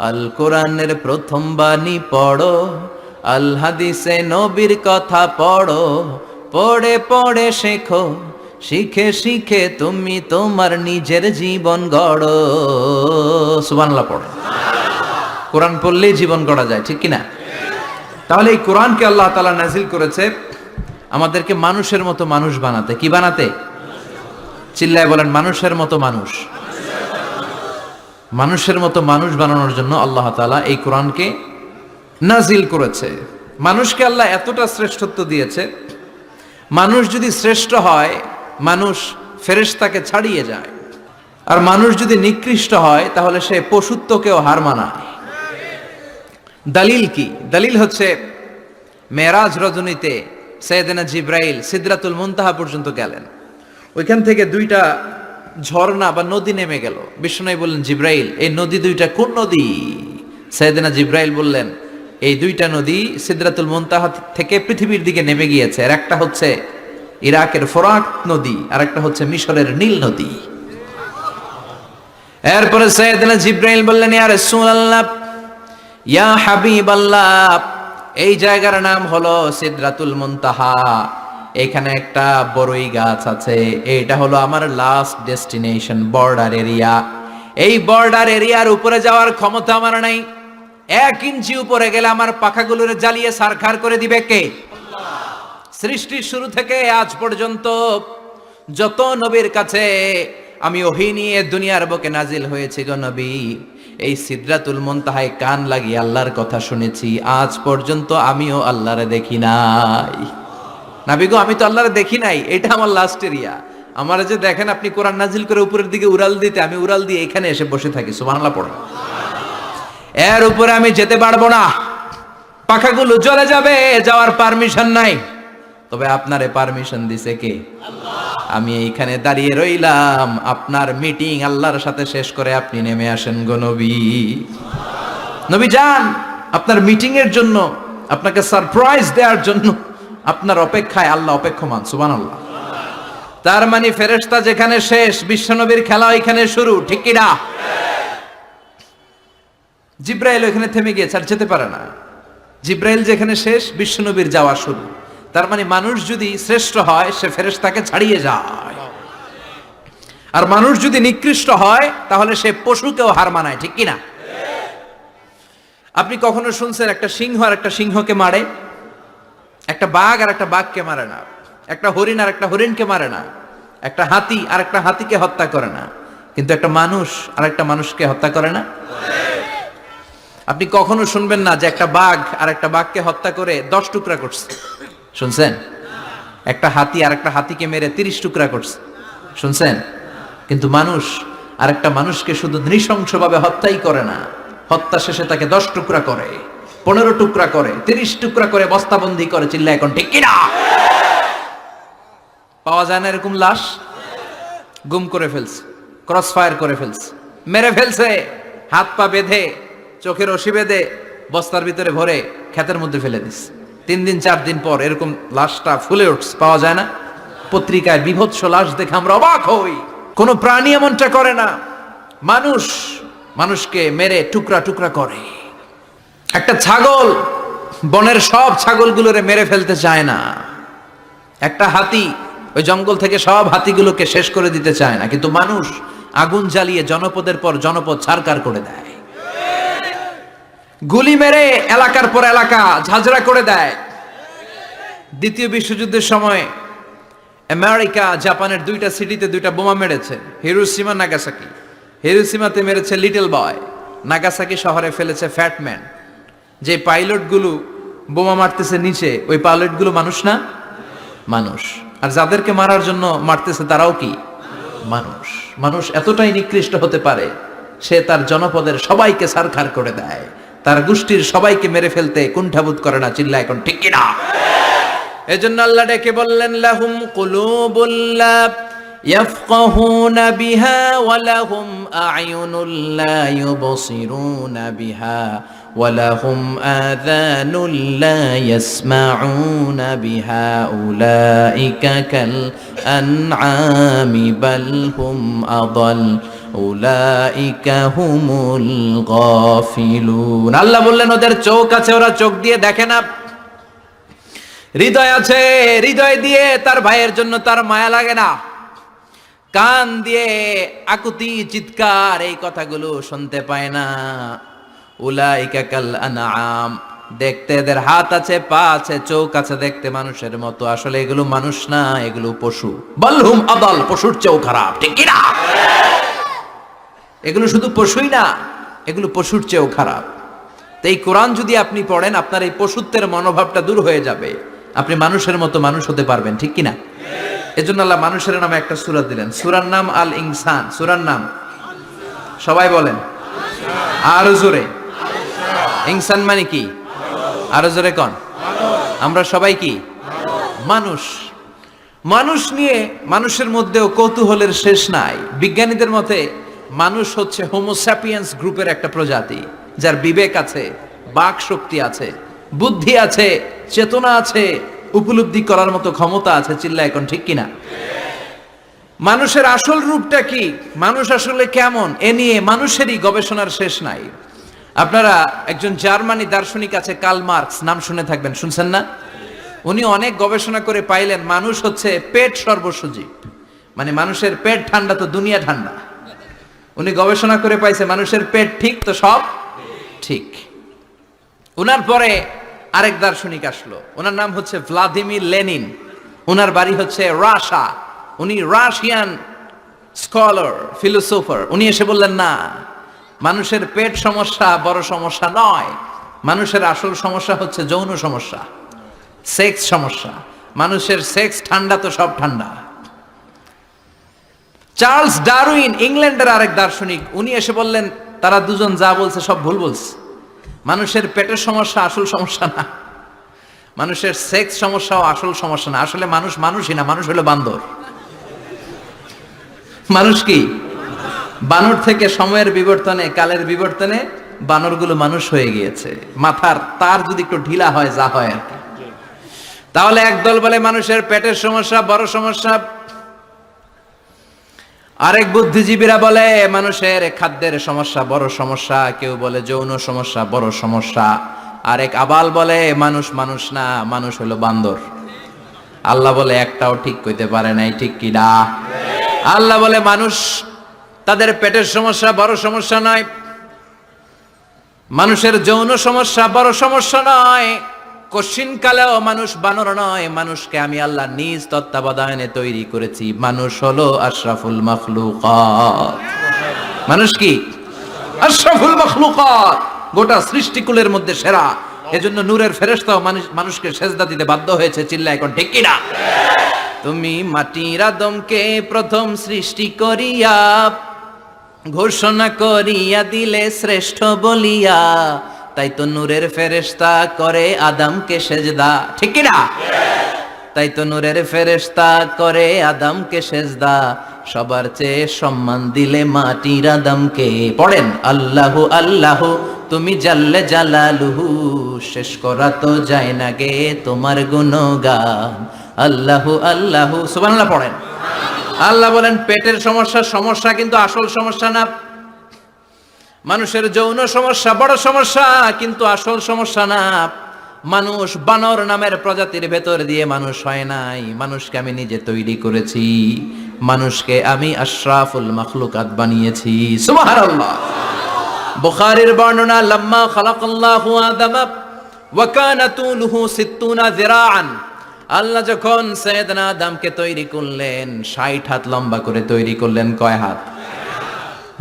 আল কোরআনের প্রথম বাণী পড়ো, আল হাদিসে নবীর কথা পড়ো। পড়ে পড়ে শেখো, শিখে শিখে তুমি তোমার নিজের জীবন গড়ো। সুবহানাল্লাহ পড়ো। কোরআন পড়লেই জীবন গড়া যায়, ঠিক কিনা? তাহলে এই কোরআনকে আল্লাহ তাআলা নাজিল করেছে আমাদেরকে মানুষের মতো মানুষ বানাতে। কি বানাতে? চিল্লায় বলেন মানুষের মতো মানুষ। মানুষের মতো মানুষ বানানোর জন্য আল্লাহ তাআলা এই কোরআনকে নাজিল করেছে। মানুষকে আল্লাহ এতটা শ্রেষ্ঠত্ব দিয়েছে, মানুষ যদি শ্রেষ্ঠ হয় মানুষ ফেরেশতাকে ছাড়িয়ে যায়, আর মানুষ যদি নিকৃষ্ট হয় তাহলে সে পশুত্বকেও হার মানায়। দলিল কি? দলিল হচ্ছে মেরাজ রজনীতে সাইয়েদনা জিব্রাইল সিদরাতুল মুনতাহা পর্যন্ত গেলেন। ওইখান থেকে দুইটা ঝর্ণা বা নদী নেমে গেল। বিষ্ণু বললেন, জিব্রাইল, এই নদী দুইটা কোন নদী? সাইয়েদনা জিব্রাইল বললেন, এই দুইটা নদী সিদরাতুল মুনতাহা থেকে পৃথিবীর দিকে নেমে গিয়েছে। আর একটা হচ্ছে ইরাকের ফোরাত নদী, আর একটা হচ্ছে মিশরের নীল নদী। এরপরে সাইয়েদনা জিব্রাইল বললেন, ইয়া রাসূলুল্লাহ, ইয়া হাবিবাল্লাহ, এই জায়গার নাম হলো সিদরাতুল মুনতাহা। এখানে একটা বড়ই গাছ আছে, এইটা হলো আমার লাস্ট ডেস্টিনেশন, বর্ডার এরিয়া। এই বর্ডার এরিয়ার উপরে যাওয়ার ক্ষমতা আমার নাই। 1 ইঞ্চি উপরে গেলে আমার পাখাগুলোরে জ্বালিয়ে সারখার করে দিবে কে? সৃষ্টির শুরু থেকে আজ পর্যন্ত যত নবীর কাছে আমি ওহী নিয়ে দুনিয়ার বুকে নাজিল হয়েছি গো নবী, এই সিদরাতুল মুনতাহায় কান লাগিয়ে আল্লাহর কথা শুনেছি। আজ পর্যন্ত আমিও আল্লাহরে দেখি নাই। নবী গো, আমি তো আল্লাহরে দেখি নাই, এটা আমার লাস্ট এরিয়া। আমার যে দেখেন আপনি কোরআন নাজিল করে উপরের দিকে উড়াল দিতে, আমি উড়াল দিয়ে এখানে এসে বসে থাকি। সুবহানাল্লাহ পড়ো। এর উপরে আমি যেতে পারবো না, পাখাগুলো জ্বলে যাবে, যাওয়ার পারমিশন নাই। তবে আপনারে পারমিশন দিছে কে? আমি এইখানে দাঁড়িয়ে রইলাম, আপনার মিটিং আল্লাহর সাথে শেষ করে আপনি নেমে আসেন গো নবী। নবী যান, আপনার মিটিং এর জন্য, আপনাকে সারপ্রাইজ দেওয়ার জন্য আপনার অপেক্ষায় আল্লাহ অপেক্ষমান। সুবহানাল্লাহ। তার মানে ফেরেশতা যেখানে শেষ, বিশ্বনবীর খেলা এখানে শুরু, ঠিক কি না? জিব্রাইল ওখানে থেমে গিয়েছে, আর যেতে পারে না। জিব্রাইল যেখানে শেষ, বিশ্বনবীর যাওয়া শুরু। তার মানে মানুষ যদি শ্রেষ্ঠ হয়, সে ফেরেশতাকে ছাড়িয়ে যায়। আর মানুষ যদি নিকৃষ্ট হয়, তাহলে সে পশুকেও হার মানায়, ঠিক কি না? আপনি কখনো শুনছেন একটা সিংহ আর একটা সিংহকে মারে? একটা বাঘ আর একটা বাঘকে মারে না। একটা হরিণ আর একটা হরিণকে মারে না। একটা হাতি আর একটা হাতিকে হত্যা করে না। কিন্তু একটা মানুষ আর একটা মানুষকে হত্যা করে না। আপনি কখনো শুনবেন না যে একটা বাঘ আর একটা বাঘকে হত্যা করে 10 টুকরা করছে? শুনছেন? একটা হাতি আর একটা হাতিকে মেরে 30 টুকরা করছে? শুনছেন? কিন্তু মানুষ আর একটা মানুষকে শুধু নৃশংসভাবে হত্যাই করে না, হত্যা শেষে তাকে 10 টুকরা করে, 15 টুকরা করে, 30 টুকরা করে বস্তাবন্দি করে। চিল্লা এখন ঠিক কিনা? পাওয়া যায় না এরকম লাশ? গুম করে ফেলছে, ক্রস ফায়ার করে ফেলছে, মেরে ফেলছে, হাত পা বেঁধে, চোখের রশি বেঁধে বস্তার ভিতরে ভরে ক্ষেতের মধ্যে ফেলে দিস। 3 দিন 4 দিন পর এরকম লাশটা ফুলে উঠছে, পাওয়া যায় না? পত্রিকায় বিভৎস লাশ দেখে আমরা অবাক হই। কোন প্রাণী এমনটা করে না। মানুষ মানুষকে মেরে টুকরা টুকরা করে। একটা ছাগল বনের সব ছাগলগুলোরে মেরে ফেলতে চায় না। একটা হাতি ওই জঙ্গল থেকে সব হাতিগুলোকে শেষ করে দিতে চায় না। কিন্তু মানুষ আগুন জ্বালিয়ে জনপদের পর জনপদ ছারকার করে দেয়, গুলি মেরে এলাকার পর এলাকা ঝাঁঝরা করে দেয়। দ্বিতীয় বিশ্বযুদ্ধের সময় আমেরিকা জাপানের 2টা সিটিতে 2টা বোমা মেরেছে, হিরোশিমা নাগাসাকি। হিরোশিমাতে মেরেছে লিটল বয়, নাগাসাকি শহরে ফেলেছে ফ্যাটম্যান। যে পাইলটগুলো বোমা মারতেছে নিচে, ওই পাইলটগুলো মানুষ না? মানুষ। আর যাদেরকে মারার জন্য মারতেছে তারাও কি মানুষ? মানুষ এতটাই নিকৃষ্ট হতে পারে, সে তার জনপদের সবাইকে সারখার করে দেয়, তার গোষ্ঠীর সবাইকে মেরে ফেলতে কুণ্ঠাবোধ করে না। চিল্লা এখন ঠিক কিনা? এজন্য আল্লাহ ডেকে বললেন, লাহুম কুলুবুল লা ইয়াফকাহুনা বিহা ওয়া লাহুম আ'য়ুনুল লা ইউবসিরুনা বিহা ওয়া লাহুম আযানুল লা ইয়াসমাউনা বিহা উলাইকা কাল আনআমি বাল হুম আদাল উলাইকা হুমুল গাফিলুন। আল্লাহ বললেন, ওদের চোখ আছে, ওরা চোখ দিয়ে দেখে না। হৃদয় আছে, হৃদয় দিয়ে তার ভাইয়ের জন্য তার মায়া লাগে না। কান দিয়ে আকুতি চিৎকার এই কথাগুলো শুনতে পায় না। উলাইকা কাল আনআম, দেখতে এদের হাত আছে, পা আছে, চোখ আছে, দেখতে মানুষের মতো, আসলে এগুলো মানুষ না, এগুলো পশু। বালহুম আদাল, পশুর চেয়েও খারাপ, ঠিক কি না? এগুলো শুধু পশুই না, এগুলো পশুর চেয়েও খারাপ। তো এই কোরআন যদি আপনি পড়েন, আপনার এই পশুত্বের মনোভাবটা দূর হয়ে যাবে, আপনি মানুষের মতো মানুষ হতে পারবেন, ঠিক কিনা? এজন্য আল্লাহ মানুষের নামে একটা সূরা দিলেন, সূরার নাম আল ইনসান। সূরার নাম সবাই বলেন আরো জোরে। ইনসান মানে কি? আরো জোরে কোন? আমরা সবাই কি মানুষ। মানুষ নিয়ে মানুষের মধ্যেও কৌতূহলের শেষ নাই। বিজ্ঞানীদের মতে মানুষ হচ্ছে হোমোস্যাপিয়েন্স গ্রুপের একটা প্রজাতি, যার বিবেক আছে, বাক শক্তি আছে, বুদ্ধি আছে, চেতনা আছে, উপলব্ধি করার মতো ক্ষমতা আছে। চিল্লা এখন ঠিক কিনা? মানুষের আসল রূপটা কি, মানুষ আসলে কেমন, এ নিয়ে মানুষেরই গবেষণার শেষ নাই। আপনারা একজন জার্মানি দার্শনিক আছে কার্ল মার্কস, নাম শুনে থাকবেন, শুনছেন না? উনি অনেক গবেষণা করে পাইলেন মানুষ হচ্ছে পেট সর্বসজীব, মানে মানুষের পেট ঠান্ডা তো দুনিয়া ঠান্ডা। উনি গবেষণা করে পাইছে মানুষের পেট ঠিক তো সব ঠিক। উনার পরে আরেক দার্শনিক আসলো, ওনার নাম হচ্ছে ভ্লাদিমির লেনিন। ওনার বাড়ি হচ্ছে রাশিয়া, উনি রাশিয়ান স্কলার, ফিলোসোফার। উনি এসে বললেন না, মানুষের পেট সমস্যা বড় সমস্যা নয়, মানুষের আসল সমস্যা হচ্ছে যৌন সমস্যা, সেক্স সমস্যা। মানুষের সেক্স ঠান্ডা তো সব ঠান্ডা। চার্লস ডারউইন, ইংল্যান্ডের আরেক দার্শনিক, উনি এসে বললেন তারা দুজন যা বলছে সব ভুল বলছে। মানুষের পেটের সমস্যা আসল সমস্যা না, মানুষের সেক্স সমস্যাও আসল সমস্যা না। আসলে মানুষ মানুষই না, মানুষ হলো বান্দর। মানুষ কি? বানর থেকে সময়ের বিবর্তনে, কালের বিবর্তনে বানরগুলো মানুষ হয়ে গিয়েছে। মাথার তার যদি একটু ঢিলা হয়, যা হয় আর কি। তাহলে একদল বলে মানুষের পেটের সমস্যা বড় সমস্যা, আরেক বুদ্ধিজীবীরা বলে মানুষের খাদ্যের সমস্যা বড় সমস্যা, কেউ বলে যৌন সমস্যা বড় সমস্যা, আরেক আবাল বলে মানুষ মানুষ না, মানুষ হলো বান্দর। আল্লাহ বলে একটাও ঠিক কইতে পারে নাই, ঠিক কি না? আল্লাহ বলে মানুষ তাদের পেটের সমস্যা বড় সমস্যা নয়, মানুষের যৌন সমস্যা বড় সমস্যা নয়, কশিন কালেও মানুষ বানর নয়। মানুষকে আমি আল্লাহ নিজ তত্ত্বাবধানে তৈরি করেছি। মানুষ হলো আশরাফুল মাখলুকাত। মানুষ কি? আশরাফুল মাখলুকাত, গোটা সৃষ্টিকুলের মধ্যে সেরা। এজন্য নূরের ফেরেশতাও মানুষকে সেজদা দিতে বাধ্য হয়েছে। চিল্লা এখন ঠিক কিনা? তুমি মাটির আদমকে প্রথম সৃষ্টি করিয়া ঘোষণা করিয়া দিলে শ্রেষ্ঠ বলিয়া, তাই তো নূরের ফেরেশতা করে আদমকে সেজদা, ঠিক কি না? তাই তো নূরের ফেরেশতা করে আদমকে সেজদা, সবার চেয়ে সম্মান দিলে মাটির আদমকে। পড়েন আল্লাহু আল্লাহু তুমি জাল্লে জালালুহু, শেষ করা তো যায় না গে তোমার গুণগান। আল্লাহু আল্লাহু, সুবহানাল্লাহ পড়েন। আল্লাহ বলেন পেটের সমস্যা সমস্যা, কিন্তু আসল সমস্যা না। মানুষের যৌন সমস্যা বড় সমস্যা, কিন্তু আসল সমস্যা না। মানুষ বানর নামের প্রজাতির ভেতর দিয়ে মানুষ হয় নাই, মানুষকে আমি নিজে তৈরি করেছি। মানুষকে আমি আশরাফুল মাখলুকাত বানিয়েছি। সুবহানাল্লাহ। বুখারীর বর্ণনা, লাম্মা খালাকাল্লাহু আদম ওয়া কানা তুলুহু 60 যিরাআন। আল্লাহ যখন সাইয়েদনা আদমকে তৈরি করলেন 60 হাত লম্বা করে তৈরি করলেন। কয় হাত?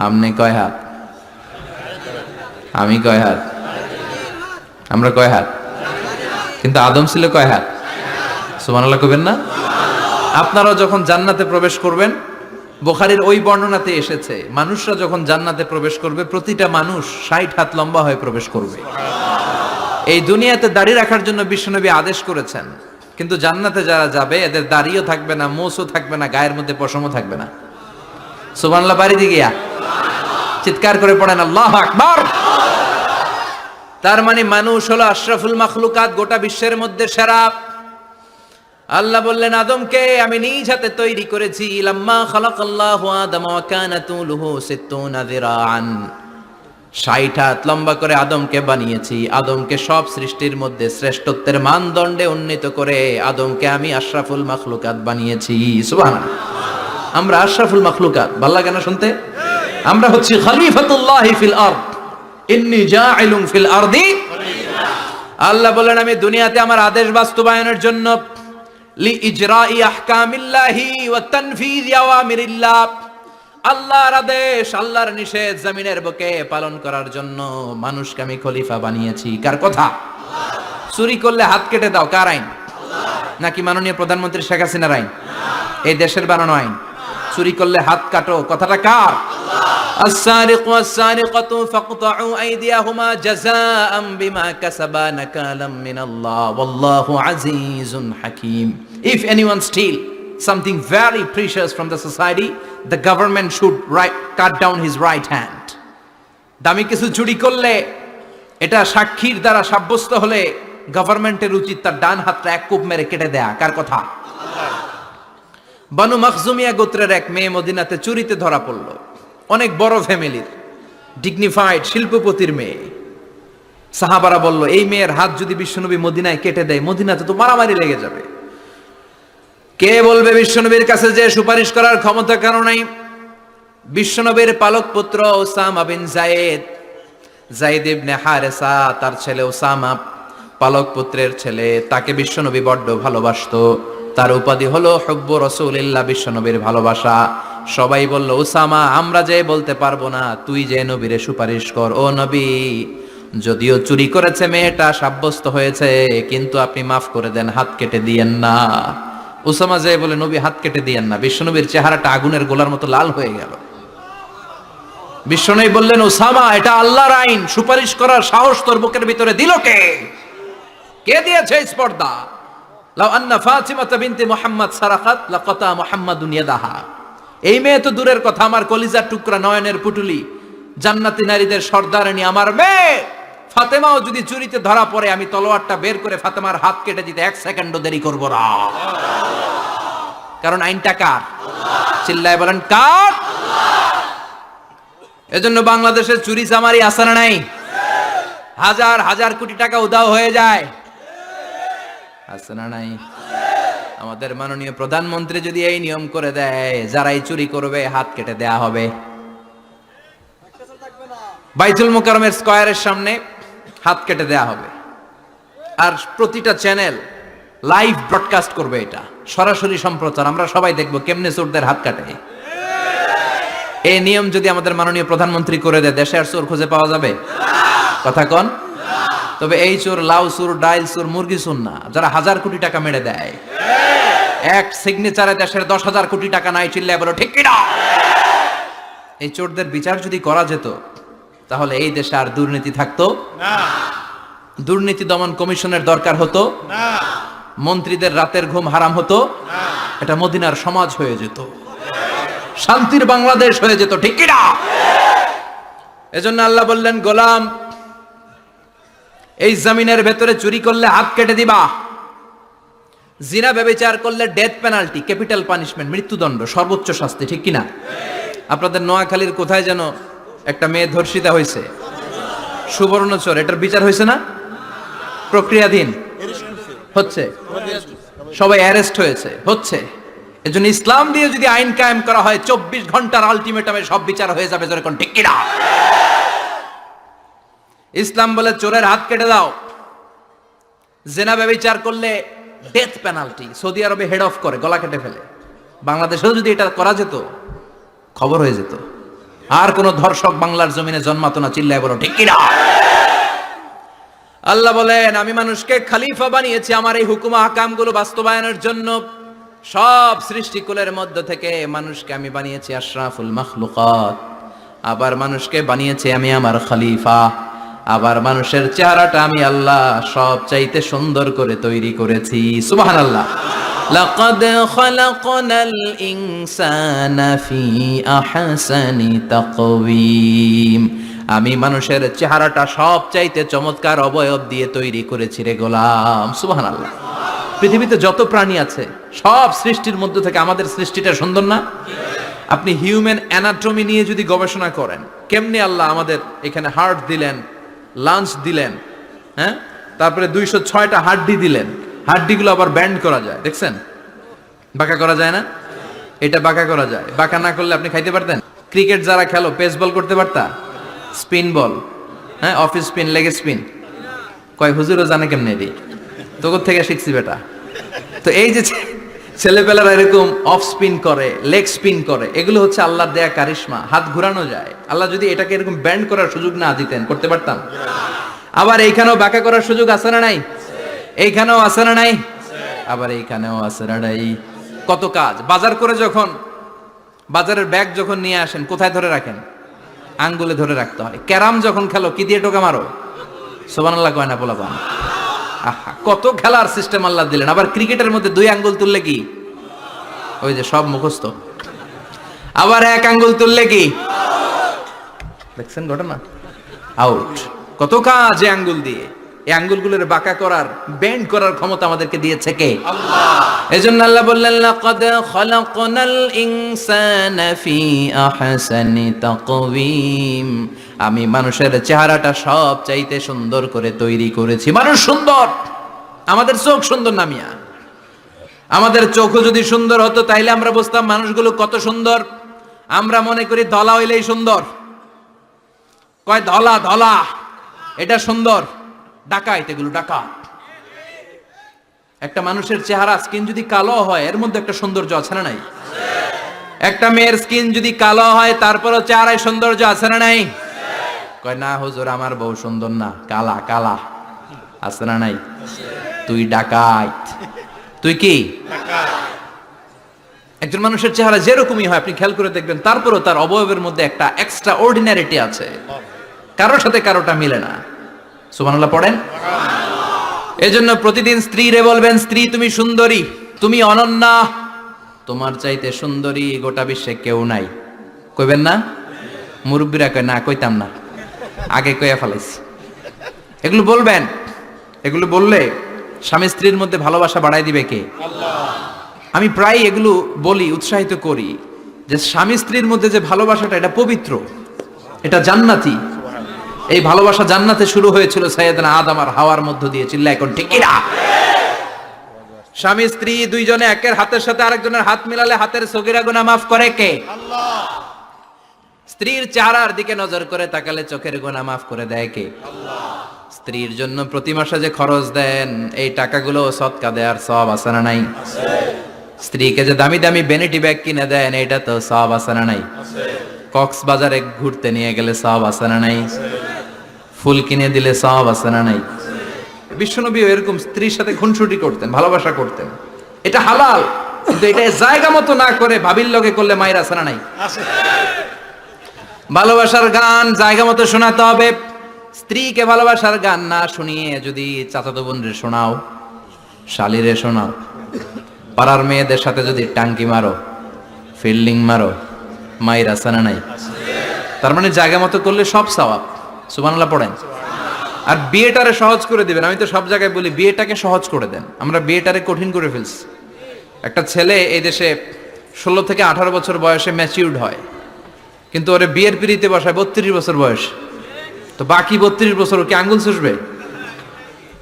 আপনি কয় হাত? আমি কয় হাত? আমরা কয় হাত? কিন্তু আদম ছিল কয় হাত? সুবহানাল্লাহ কইবেন না? আপনারা যখন জান্নাতে প্রবেশ করবেন, বুখারীর ওই বর্ণনাতে এসেছে মানুষরা যখন জান্নাতে প্রবেশ করবে প্রতিটা মানুষ 60 হাত লম্বা হয়ে প্রবেশ করবে। এই দুনিয়াতে দাড়ি রাখার জন্য বিশ্বনবী আদেশ করেছেন, কিন্তু জান্নাতে যারা যাবে এদের দাড়িও থাকবে না, মোছও থাকবে না, গায়ের মধ্যে পশমও থাকবে না। সুবহানাল্লাহ বাড়ি দিয়ে গিয়া চিৎকার করে পড়েন আল্লাহু আকবার। তার মানে মানুষ হলো আশরাফুল মাখলুকাত, গোটা বিশ্বের মধ্যে সেরা। আল্লাহ বললেন আদমকে আমি নিজ হাতে তৈরি করেছি। লাম্মা খালাকাল্লাহু আদম ওয়া কানা তুলুহু 60 যিরাআন, 60 হাত লম্বা করে আদমকে বানিয়েছি। আদমকে সব সৃষ্টির মধ্যে শ্রেষ্ঠত্বের মানদণ্ডে উন্নীত করে আদমকে আমি আশরাফুল মাখলুকাত বানিয়েছি। সুবহানাল্লাহ। আমরা আশরাফুল মাখলুকাত, ভালো লাগে না শুনতে? আমরা হচ্ছি খলিফাতুল্লাহি ফিল আরদ, ইন্নী জাইলুন ফিল আরদি। আল্লাহ বলেন আমি দুনিয়াতে আমার আদেশ বাস্তবায়নের জন্য, লি ইজরাই আহকামিল্লাহি ওয়া তানফিযি আওয়ামিরিল্লাহ, আল্লাহর আদেশ আল্লাহর নিষেধ জমিনের বুকে পালন করার জন্য মানুষকে আমি খলিফা বানিয়েছি। কার কথা? চুরি করলে হাত কেটে দাও, কার আইন? নাকি মাননীয় প্রধানমন্ত্রী শেখ হাসিনার আইন? এই দেশের বানানো আইন। চুরি করলে হাত কাটো, কথাটা কার? السارق والسارقة فاقطعوا أيديهما جزاء بما كسبا نكالا من الله والله عزيز حكيم. If anyone steal something very precious from the society, the government should cut down his right hand. দামি কিছু চুরি করলে এটা সাক্ষীর দ্বারা সাব্যস্ত হলে গভর্নমেন্টের উচিত তার ডান হাতটা এক কোপ মেরে কেটে দেয়া। কার কথা? বানু মখজুমিয়া গোত্রের এক মেয়ে মদিনাতে চুরিতে ধরা পড়ল। অনেক বড় ফ্যামিলির, ডিগনিফাইড শিল্পপতির মেয়ে। সাহাবারা বলল, এই মেয়ের হাত যদি বিশ্বনবী মদিনায় কেটে দেয়, মদিনাতে তো মারামারি লেগে যাবে। কে বলবে বিশ্বনবীর কাছে যে সুপারিশ করার ক্ষমতা কারো নাই? বিশ্বনবীর পালক পুত্র ওসামা বিন যায়েদ, যায়েদ ইবনে হারেসা, তার ছেলে ওসামা পালক পুত্রের ছেলে, তাকে বিশ্বনবী বড্ড ভালোবাসতো। তার উপাধি হলো হুব্বু রাসূলিল্লাহ, বিশ্বনবীর ভালোবাসা। সবাই বলল, ওসামা আমরা যে বলতে পারবো না, তুই যে নবীরে সুপারিশ কর। ও নবী, যদিও চুরি করেছে মেয়েটা, সাব্যস্ত হয়েছে, কিন্তু আপনি মাফ করে দেন, হাত কেটে দিয়েন না। ওসামা যে বলে, নবী হাত কেটে দিয়েন না। বিশ্বনবীর চেহারাটা আগুনের গোলার মতো লাল হয়ে গেল। বিশ্বনবী বললেন, ওসামা এটা আল্লাহর আইন, সুপারিশ করার সাহস তোর বুকের ভিতরে দিল কে? কে দিয়েছে স্পর্ধা? লাউ আন্না ফাতিমা বিনতে মুহাম্মদ সারাকাত লাকাতা মুহাম্মাদুন ইয়াদাহা। এই মেয়ে তো দূরের কথা, আমার কলিজার টুকরা, নয়নের পুটুলি, জান্নাতি নারীদের সর্দারিনী আমার মেয়ে ফাতেমাও যদি চুরিতে ধরা পড়ে, আমি তলোয়ারটা বের করে ফাতেমার হাত কেটে দিতে এক সেকেন্ডও দেরি করব না। কারণ আইনটা কার? চিল্লায় বলেন কার? এজন্য বাংলাদেশের চুরি চামারি আছে না নাই? হাজার হাজার কোটি টাকা উধাও হয়ে যায়, আছে না নাই? আমাদের মাননীয় প্রধানমন্ত্রী যদি এই নিয়ম করে দেয়, যারাই চুরি করবে হাত কেটে দেয়া হবে। বাইতুল মুকাররমের স্কয়ারের সামনে হাত কেটে দেয়া হবে। আর প্রতিটা চ্যানেল লাইভ ব্রডকাস্ট করবে, এটা সরাসরি সম্প্রচার, আমরা সবাই দেখবো কেমনে চোরদের হাত কাটে। এই নিয়ম যদি আমাদের মাননীয় প্রধানমন্ত্রী করে দেয়, দেশে আর চোর খুঁজে পাওয়া যাবে? কথা কন। তবে এই চোর লাউ চোর, ডাইল চোর, মুরগি চোর না, যারা হাজার কোটি টাকা মেরে দেয়। এক সিগনেচারে দেশের 10,000 কোটি টাকা নাই, চিল্লায় বলো ঠিক কিনা? এই চোরদের বিচার যদি করা যেত, তাহলে এই দেশে আর দুর্নীতি থাকতো না। দুর্নীতি দমন কমিশনের দরকার হতো না। মন্ত্রীদের রাতের ঘুম হারাম হতো না। এটা মদিনার সমাজ হয়ে যেত, শান্তির বাংলাদেশ হয়ে যেত, ঠিক কিনা? এজন্য আল্লাহ বললেন, গোলাম এই জমিনের ভেতরে চুরি করলে হাত কেটে দিবা, জিনা ব্যভিচার করলে ডেথ পেনাল্টি, ক্যাপিটাল পানিশমেন্ট, মৃত্যুদণ্ড, সর্বোচ্চ শাস্তি, ঠিক কিনা? আপনাদের নোয়াখালীর কোথায় যেন একটা মেয়ে ধর্ষিতা হয়েছে, সুবর্ণচর, এটার বিচার হয়েছে না? প্রক্রিয়াধীন হচ্ছে, সবাই অ্যারেস্ট হয়েছে, হচ্ছে। এজন্য ইসলাম দিয়ে যদি আইন কায়েম করা হয়, 24 ঘন্টার আলটিমেটামে সব বিচার হয়ে যাবে, যেরকম ঠিক কিনা? ইসলাম বলে চোরের হাত কেটে দাও। জেনা ব্যভিচার করলে ডেথ পেনাল্টি, সৌদি আরবে হেড অফ করে, গলা কেটে ফেলে। বাংলাদেশেও যদি এটা করা যেত, খবর হয়ে যেত, আর কোন ধর্ষক বাংলার জমিনে জন্মাতো না, চিল্লায় বলো ঠিক কিনা? আল্লাহ বলেন, আমি মানুষকে খলিফা বানিয়েছি আমার এই হুকুম আহকামগুলো বাস্তবায়নের জন্য। সব সৃষ্টিকুলের মধ্য থেকে মানুষকে আমি বানিয়েছি আশরাফুল মাখলুকাত। আবার মানুষকে বানিয়েছি আমি আমার খলিফা। আবার মানুষের চেহারাটা আমি আল্লাহ সব চাইতে সুন্দর করে তৈরি করেছি। সুবহানাল্লাহ। লাকাদ খালাকনাল ইনসানা ফি আহসানি তাকওয়িম। আমি মানুষের চেহারাটা সব চাইতে চমৎকার অবয়ব দিয়ে তৈরি করেছি রে গোলাম। সুবহানাল্লাহ। পৃথিবীতে যত প্রাণী আছে সব সৃষ্টির মধ্যে থেকে আমাদের সৃষ্টিটা সুন্দর না? আপনি হিউম্যান অ্যানাটমি নিয়ে যদি গবেষণা করেন, কেমনে আল্লাহ আমাদের এখানে হার্ট দিলেন, লাঞ্চ দিলেন, হ্যাঁ, তারপরে 206টা হাড্ডি দিলেন, হাড্ডিগুলো আবার ব্যান্ড করা যায়, দেখছেন? বাঁকা করা যায় না? এটা বাঁকা করা যায়। বাঁকা না করলে আপনি খাইতে পারতেন? ক্রিকেট যারা খেলো, পেস বল করতে পারতা? স্পিন বল, হ্যাঁ, অফিস স্পিন, লেগ স্পিন, কয় হুজুরও জানে কেমনে রে, তোর থেকে শিখছি বেটা। তো এই যে ছেলেপেলারা এরকম অফ স্পিন করে, লেগ স্পিন করে, এগুলো হচ্ছে আল্লাহর দেয়া কারিশমা। হাত ঘোরানো যায়। আল্লাহ যদি এটাকে এরকম ব্যান্ড করার সুযোগ না দিতেন, করতে পারতাম? আবার এইখানেও বাঁকা করার সুযোগ আছে না নাই? এইখানেও আছে না নাই? আবার এইখানেও আছে না নাই? কত কাজ। বাজার করে যখন বাজারের ব্যাগ যখন নিয়ে আসেন, কোথায় ধরে রাখেন? আঙ্গুলে ধরে রাখতে হয়। ক্যারাম যখন খেলো কি দিয়ে টোকা মারো? সুবহানাল্লাহ কয় না পোলাপান? আহা, কত খেলার সিস্টেম আল্লাহ দিলেন। আবার ক্রিকেটের মধ্যে 2 আঙ্গুল তুললে কি? ওই যে সব মুখস্থ। আবার 1 আঙ্গুল তুললে কি? দেখছেন ঘটনা? আউট। কত কাজ এই আঙ্গুল দিয়ে। এই আঙ্গুলগুলোর বাঁকা করার, বেন্ড করার ক্ষমতা আমাদেরকে দিয়েছে কে? আল্লাহ। এজন্য আল্লাহ বললেন লাকাদ খালাকনাল ইনসানা ফি আহসানি তাকওয়িম। আমি মানুষের চেহারাটা সব চাইতে সুন্দর করে তৈরি করেছি। মানুষ সুন্দর, আমাদের চোখ সুন্দর না মিয়া? আমাদের চোখও যদি সুন্দর হতো তাইলে আমরা বুঝতাম মানুষগুলো কত সুন্দর। আমরা মনে করি ধলা হইলেই সুন্দর। কয় ধলা ধলা এটা সুন্দর, ডাকাইত, এগুলো ডাকাত। একটা মানুষের চেহারা স্কিন যদি কালো হয় এর মধ্যে একটা সৌন্দর্য আছে না নাই? একটা মেয়ের স্কিন যদি কালো হয় তারপরও চেহারায় সৌন্দর্য আছে না নাই? কয় না হুজুর আমার বউ সুন্দর না, কালা কালা। আছে না নাই? তুই ডাকাইত। তুই কি? একজন মানুষের চেহারা যেরকমই হয় আপনি খেয়াল করে দেখবেন তারপরও তার অবয়বের মধ্যে একটা এক্সট্রা অর্ডিনারিটি আছে, কারোর সাথে কারোটা মিলে না। সুবহানাল্লাহ পড়েন। এজন্য প্রতিদিন স্ত্রীরে বলবেন, স্ত্রী তুমি সুন্দরী, তুমি অনন্যা, তোমার চাইতে সুন্দরী গোটা বিশ্বে কেউ নাই। কইবেন না? মুরব্বীরা কয় না, কইতাম না, আগে কইয়া ফেলাইছি। এগুলো বলবেন। এগুলো বললে স্বামী স্ত্রীর মধ্যে ভালোবাসা বাড়াই দিবে কে? আল্লাহ। আমি প্রায় এগুলো বলি, উৎসাহিত করি যে স্বামী স্ত্রীর মধ্যে যে ভালোবাসাটা এটা পবিত্র, এটা জান্নাতি। এই ভালোবাসা জান্নাতে শুরু হয়েছিল সাইয়েদনা আদম আর হাওয়ার মধ্য দিয়ে। চিল্লা এখন ঠিক কিনা? স্বামী স্ত্রী দুইজনে একের হাতের সাথে আরেকজনের হাত মিলালে হাতের সগীরা গুনাহ মাফ করে কে? আল্লাহ। স্ত্রীর চেহারার দিকে নজর করে তাকালে চোখের গুনাহ মাফ করে দেয় কে? আল্লাহ। স্ত্রীর জন্য প্রতি মাসে যে খরচ দেন এই টাকাগুলো সদকা দেওয়ার সওয়াব আছে না নাই? আছে। স্ত্রীকে যে দামি দামি ভ্যানিটি ব্যাগ কিনে দেন এটা তো সওয়াব আছে না নাই? আছে। কক্সবাজারে ঘুরতে নিয়ে গেলে সওয়াব আছে না নাই? আছে। ফুল কিনে দিলে সওয়াব আছে না নাই? আছে। বিশ্বনবী এরকম স্ত্রীর সাথে খুনসুটি করতেন, ভালোবাসা করতেন। এটা হালাল, কিন্তু এটা জায়গা মতো না করে ভাবির লগে করলে মায়ের আছে না নাই? আছে। ভালোবাসার গান জায়গা মতো শোনাতে হবে। স্ত্রীকে ভালোবাসার গান না শুনিয়ে যদি চাচাতো বোনরে শোনাও, শালিরে শোনাও, পাড়ার মেয়েদের সাথে যদি টাঙ্কি মারো, ফিল্ডিং মারো, মায়ের আছে না নাই? তার মানে জায়গা মতো করলে সব সওয়াব। সুবহানাল্লাহ পড়েন। আর বিয়েটারে সহজ করে দিবেন। আমি তো সব জায়গায় বলি বিয়েটাকে সহজ করে দেন। আমরা বিয়েটারে কঠিন করে ফেলছি। একটা ছেলে এই দেশে 16 থেকে 18 বছর বয়সে ম্যাচিউরড হয়, কিন্তু ওরে বিয়ের পিড়িতে বসায় 32 বছর বয়স। তো বাকি 32 বছর কি আঙ্গুল চুষবে?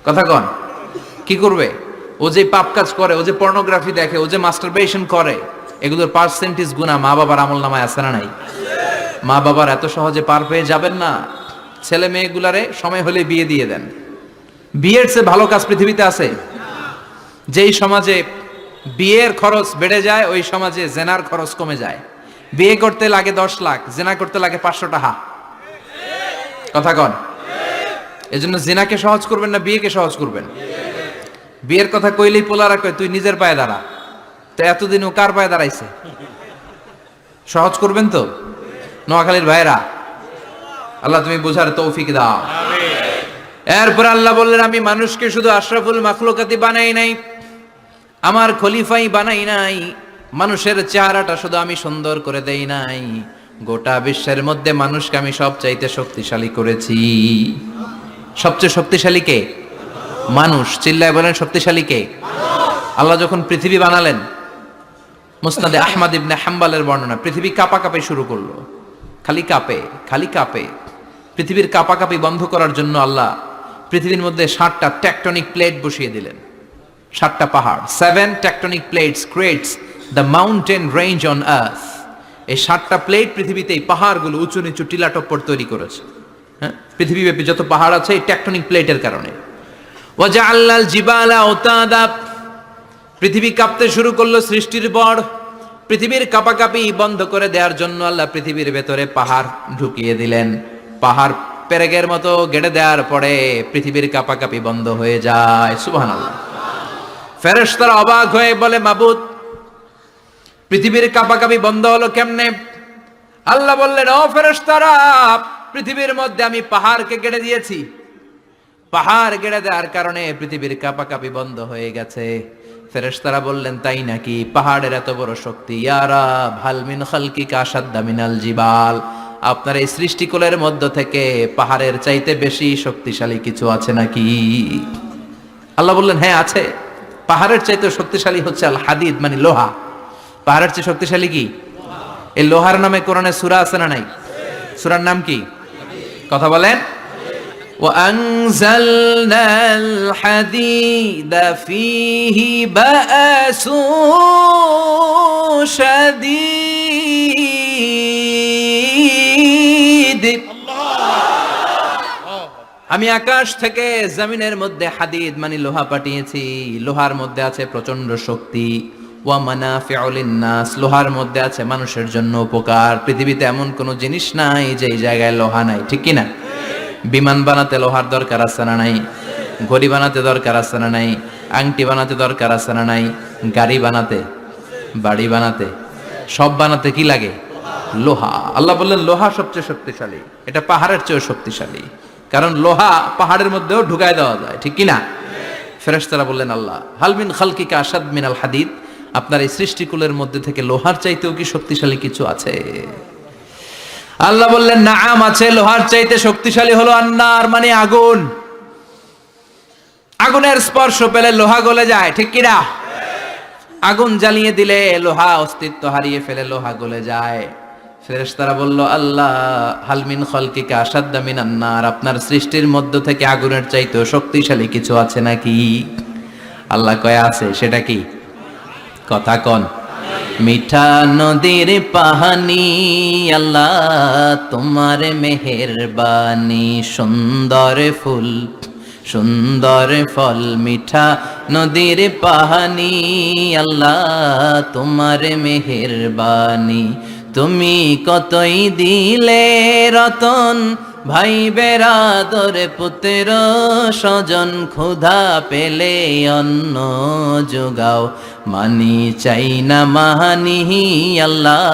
কথা কন, কি করবে? ও যে পাপ কাজ করে, ও যে পর্নোগ্রাফি দেখে, ও যে মাস্টারবেশন করে, এগুলোর পার্সেন্টেজ গুনাহ মা বাবার আমল নামায় আছে না নাই? মা বাবার এত সহজে পার পেয়ে যাবেন না। ছেলে মেয়েগুলারে সময় হলে বিয়ে দিয়ে দেন। বিয়ের চেয়ে ভালো কাজ পৃথিবীতে আছে? যেই সমাজে বিয়ের খরচ বেড়ে যায় ওই সমাজে জেনার খরচ কমে যায়। বিয়ে করতে লাগে 10 লাখ, জেনা করতে লাগে 500 টাকা। কথা কন। এজন্য জেনাকে সহজ করবেন না বিয়েকে সহজ করবেন? বিয়ের কথা কইলেই পোলারা কয় তুই নিজের পায়ে দাঁড়া। তো এতদিন ও কার পায়ে দাঁড়াইছে? সহজ করবেন তো? নোয়াখালীর ভাইরা, আল্লাহ তুমি বোঝার তৌফিক দাও। এরপর আল্লাহ বললেন আমি মানুষকে শুধু আশরাফুল মাখলুকাতি বানাই নাই, আমার খলিফাই বানাই নাই। মানুষের চেহারাটা শুধু আমি সুন্দর করে দেই নাই, গোটা বিশ্বের মধ্যে মানুষকে আমি সবচাইতে শক্তিশালী করেছি। সবচেয়ে শক্তিশালী কে? মানুষ। চিল্লায় বলেন শক্তিশালী কে? আল্লাহ যখন পৃথিবী বানালেন, মুসনাদে আহমদ ইবনে হাম্বলের বর্ণনা, পৃথিবী কাঁপাকাঁপি শুরু করলো। খালি কাঁপে, খালি কাঁপে। পৃথিবীর কাঁপাকাঁপি বন্ধ করার জন্য আল্লাহ পৃথিবীর মধ্যে 7টা টেকটনিক প্লেট বসিয়ে দিলেন। 7টা পাহাড়। 7 tectonic plates creates the mountain range on earth. এই 7টা প্লেট পৃথিবীতে এই পাহাড়গুলো উঁচু নিচু টিলা টপ্পর তৈরি করেছে। হ্যাঁ, পৃথিবীব্যাপী যত পাহাড় আছে এই টেকটনিক প্লেটের কারণে। ওয়াজআলনাল জিবালা আওতাদা, পৃথিবী কাঁপতে শুরু করলো সৃষ্টির পর। পৃথিবীর কাঁপাকাঁপি বন্ধ করে দেওয়ার জন্য আল্লাহ পৃথিবীর ভেতরে পাহাড় ঢুকিয়ে দিলেন। পাহাড় পেরেকের মতো গেড়ে দেওয়ার পরে পৃথিবীর কাঁপাকাঁপি বন্ধ হয়ে যায়। সুবহানাল্লাহ। ফেরেশতারা অবাক হয়ে বলে মাবুদ, পৃথিবীর কাঁপাকাঁপি বন্ধ হলো কেমনে? আল্লাহ বললেন, ও ফেরেশতারা, পৃথিবীর মধ্যে আমি পাহাড়কে কেটে দিয়েছি। পাহাড় কেটে দেওয়ার কারণে পৃথিবীর কাঁপাকাঁপি বন্ধ হয়ে গেছে। ফেরেশতারা বললেন, তাই নাকি? পাহাড়ের এত বড় শক্তি। ইয়া রাব, হাল মিন খালকিকা আশাদ্দা মিনাল জিবাল। আপনার এই সৃষ্টিকুলের মধ্য থেকে পাহাড়ের চাইতে বেশি শক্তিশালী কিছু আছে নাকি? আল্লাহ বললেন, হ্যাঁ আছে। পাহাড়ের চাইতে শক্তিশালী হচ্ছে আল হাদিদ, মানে লোহা। পাহাড়ের চেয়ে শক্তিশালী কি? এই লোহার নামে কোরআনে সূরা আছে না নাই? সূরার নাম কি? কথা বলেন। وأنزلنا الحديد فيه بأس شديد। আমি আকাশ থেকে জমিনের মধ্যে হাদিদ মানে লোহা পাঠিয়েছি। লোহার মধ্যে আছে প্রচন্ড শক্তি। ওয়া মানাফিউ লিন-নাস, লোহার মধ্যে আছে মানুষের জন্য উপকার। পৃথিবীতে এমন কোনো জিনিস নাই যে এই জায়গায় লোহা নাই, ঠিক কি না? বিমান বানাতে লোহার দরকার আছে না নাই? ঘড়ি বানাতে দরকার আছে না নাই? আংটি বানাতে দরকার আছে না নাই? গাড়ি বানাতে, বাড়ি বানাতে, সব বানাতে কি লাগে? লোহা। আল্লাহ বললেন লোহা সবচেয়ে শক্তিশালী। এটা পাহাড়ের চেয়েও শক্তিশালী, কারণ লোহা পাহাড়ের মধ্যেও ঢুকায় দেওয়া যায়, ঠিক কি না? ফেরেশতারা বললেন, আল্লাহ হাল মিন খালকিকা আশাদ মিনাল হাদিদ, আপনার এই সৃষ্টিকুলের মধ্যে থেকে লোহার চাইতেও কি শক্তিশালী কিছু আছে? আল্লাহ বললেন, নাআম আছে। লোহার চাইতে শক্তিশালী হলো আন্নার, মানে আগুন। আগুনের স্পর্শ পেলে লোহা গলে যায়, ঠিক কি না? আগুন জ্বালিয়ে দিলে লোহা অস্তিত্ব হারিয়ে ফেলে, লোহা গলে যায়। ফেরেশতারা বলল, আল্লাহ হাল মিন খালকিকা আশাদ্দা মিনান নার, আপনার সৃষ্টির মধ্য থেকে আগুনের চাইতেও শক্তিশালী কিছু আছে নাকি? আল্লাহ কয় আছে। সেটা কি? কথা কন। মিঠা নদীর পাহানি, আল্লাহ তোমার মেহেরবানি। সুন্দর ফুল, সুন্দর ফল, মিঠা নদীর পাহানি, আল্লাহ তোমার মেহেরবানি। তুমি কতই দিলে রতন, ভাই বেরাদর পুত্র স্বজন। ক্ষুধা পেলে অন্ন যোগাও, মানি চাই না মাহানি, আল্লাহ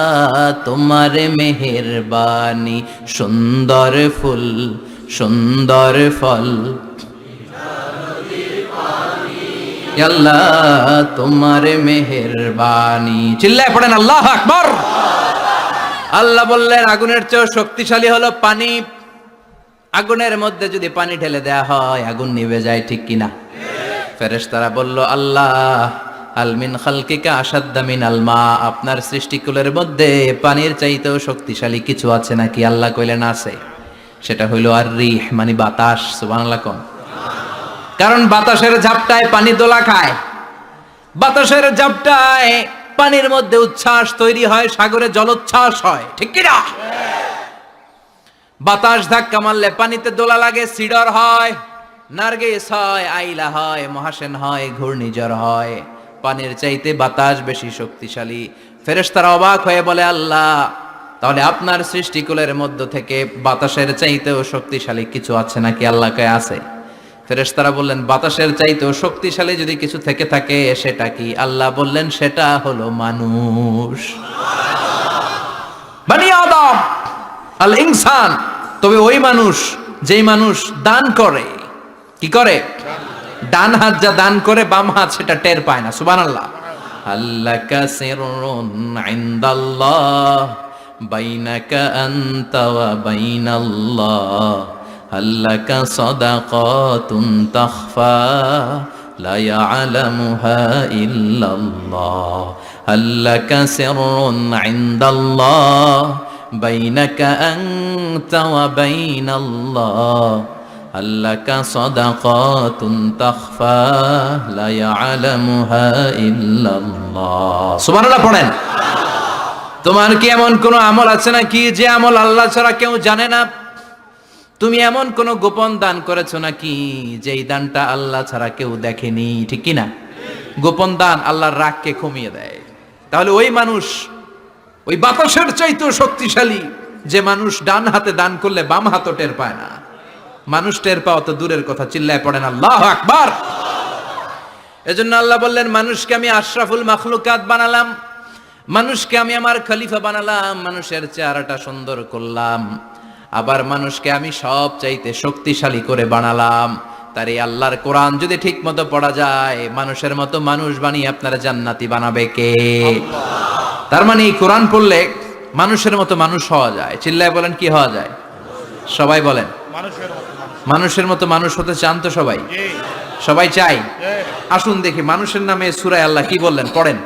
তোমার মেহেরবানি। সুন্দর ফুল, সুন্দর ফল, আল্লাহ তোমার মেহেরবানি। চিল্লায় পড়েন আল্লাহু আকবার। আল্লাহ বললেন, আগুনের চেয়ে শক্তিশালী হলো পানি। আগুনের মধ্যে যদি পানি ঢেলে দেয়া হয় আগুন নিভে যায়, ঠিক কিনা? ফেরেশতারা বলল, আল্লাহ হাল মিন খালকিকা আশাদ্দা মিনাল মা, আপনার সৃষ্টিকুলের মধ্যে পানির চাইতেও শক্তিশালী কিছু আছে নাকি? আল্লাহ কইলেন আছে। সেটা হইল আর রিহ, মানে বাতাস। সুবহানাল্লাহ কোন। কারণ বাতাসের ঝাপটায় পানি দোলা খায়, বাতাসের ঝাপটায় পানির মধ্যে উচ্ছ্বাস তৈরি হয়, সাগরে জলোচ্ছ্বাস হয়, ঠিক কি না? বাতাস ধাক্কা মারলে পানিতে দোলা লাগে, সিডর হয়, নার্গিস হয়, আইলা হয়, মহাসেন হয়, ঘূর্ণিঝড় হয়। পানির চাইতে বাতাস বেশি শক্তিশালী। ফেরেশতারা অবাক হয়ে বলে, আল্লাহ তাহলে আপনার সৃষ্টিকুলের মধ্য থেকে বাতাসের চাইতেও শক্তিশালী কিছু আছে নাকি? আল্লাহ কয় আছে। ফেরেশতারা বললেন, বাতাসের চাইতেও শক্তিশালী যদি কিছু থেকে থাকে সেটা কি? আল্লাহ বললেন, সেটা হলো মানুষ, বনি আদম, আল ইনসান। তবে ওই মানুষ যেই মানুষ দান করে। কি করে? ডান হাত যা দান করে বাম হাত সেটা টের পায় না। সুবহানাল্লাহ। আল্লাকা সিররুন ইনদাল্লাহ বাইনাকা আনতা ওয়া বাইনাল্লাহ, আল্লাকা সাদাকাতুন তাখফা লা ইয়ালামুহা ইল্লাল্লাহ, আল্লাকা সিররুন ইনদাল্লাহ বাইনাকা আনতা ওয়া বাইনাল্লাহ, আল্লাকা সাদাকাতুন তাখফা লা ইয়ালামুহা ইল্লাল্লাহ। সুবহানাল্লাহ পড়েন। তোমার কি এমন কোন আমল আছে নাকি যে আমল আল্লাহ ছাড়া কেউ জানে না? তুমি এমন কোন গোপন দান করেছো নাকি যেই দানটা আল্লাহ ছাড়া কেউ দেখেনি, ঠিক কি না? গোপন দান আল্লাহর রাগকে কমিয়ে দেয়। তাহলে ওই মানুষ ওই বাতাসের চাইতেও শক্তিশালী যে মানুষ ডান হাতে দান করলে বাম হাতও টের পায় না। মানুষ টের পাওয়া তো দূরের কথা, চিল্লায় পড়েন আল্লাহু আকবার। এজন্য আল্লাহ বললেন, মানুষকে আমি আশরাফুল মাখলুকাত বানালাম, মানুষকে আমি আমার খলিফা বানালাম, মানুষের চেহারাটা সুন্দর করলাম, আবার মানুষকে আমি সব চাইতে শক্তিশালী করে বানালাম। তার এই আল্লাহর কোরআন যদি ঠিক মতো পড়া যায়, মানুষের মতো মানুষ বানিয়ে আপনারা জান্নাতি বানাবে কে? তার মানে এই কোরআন পড়লে মানুষের মতো মানুষ হওয়া যায়। চিল্লায় বলেন, কি হওয়া যায়? সবাই বলেন, মানুষের মতো মানুষ হতে চান তো সবাই? সবাই চাই? আসুন দেখি মানুষের নামে সূরায় আল্লাহ কি বললেন, পড়েন।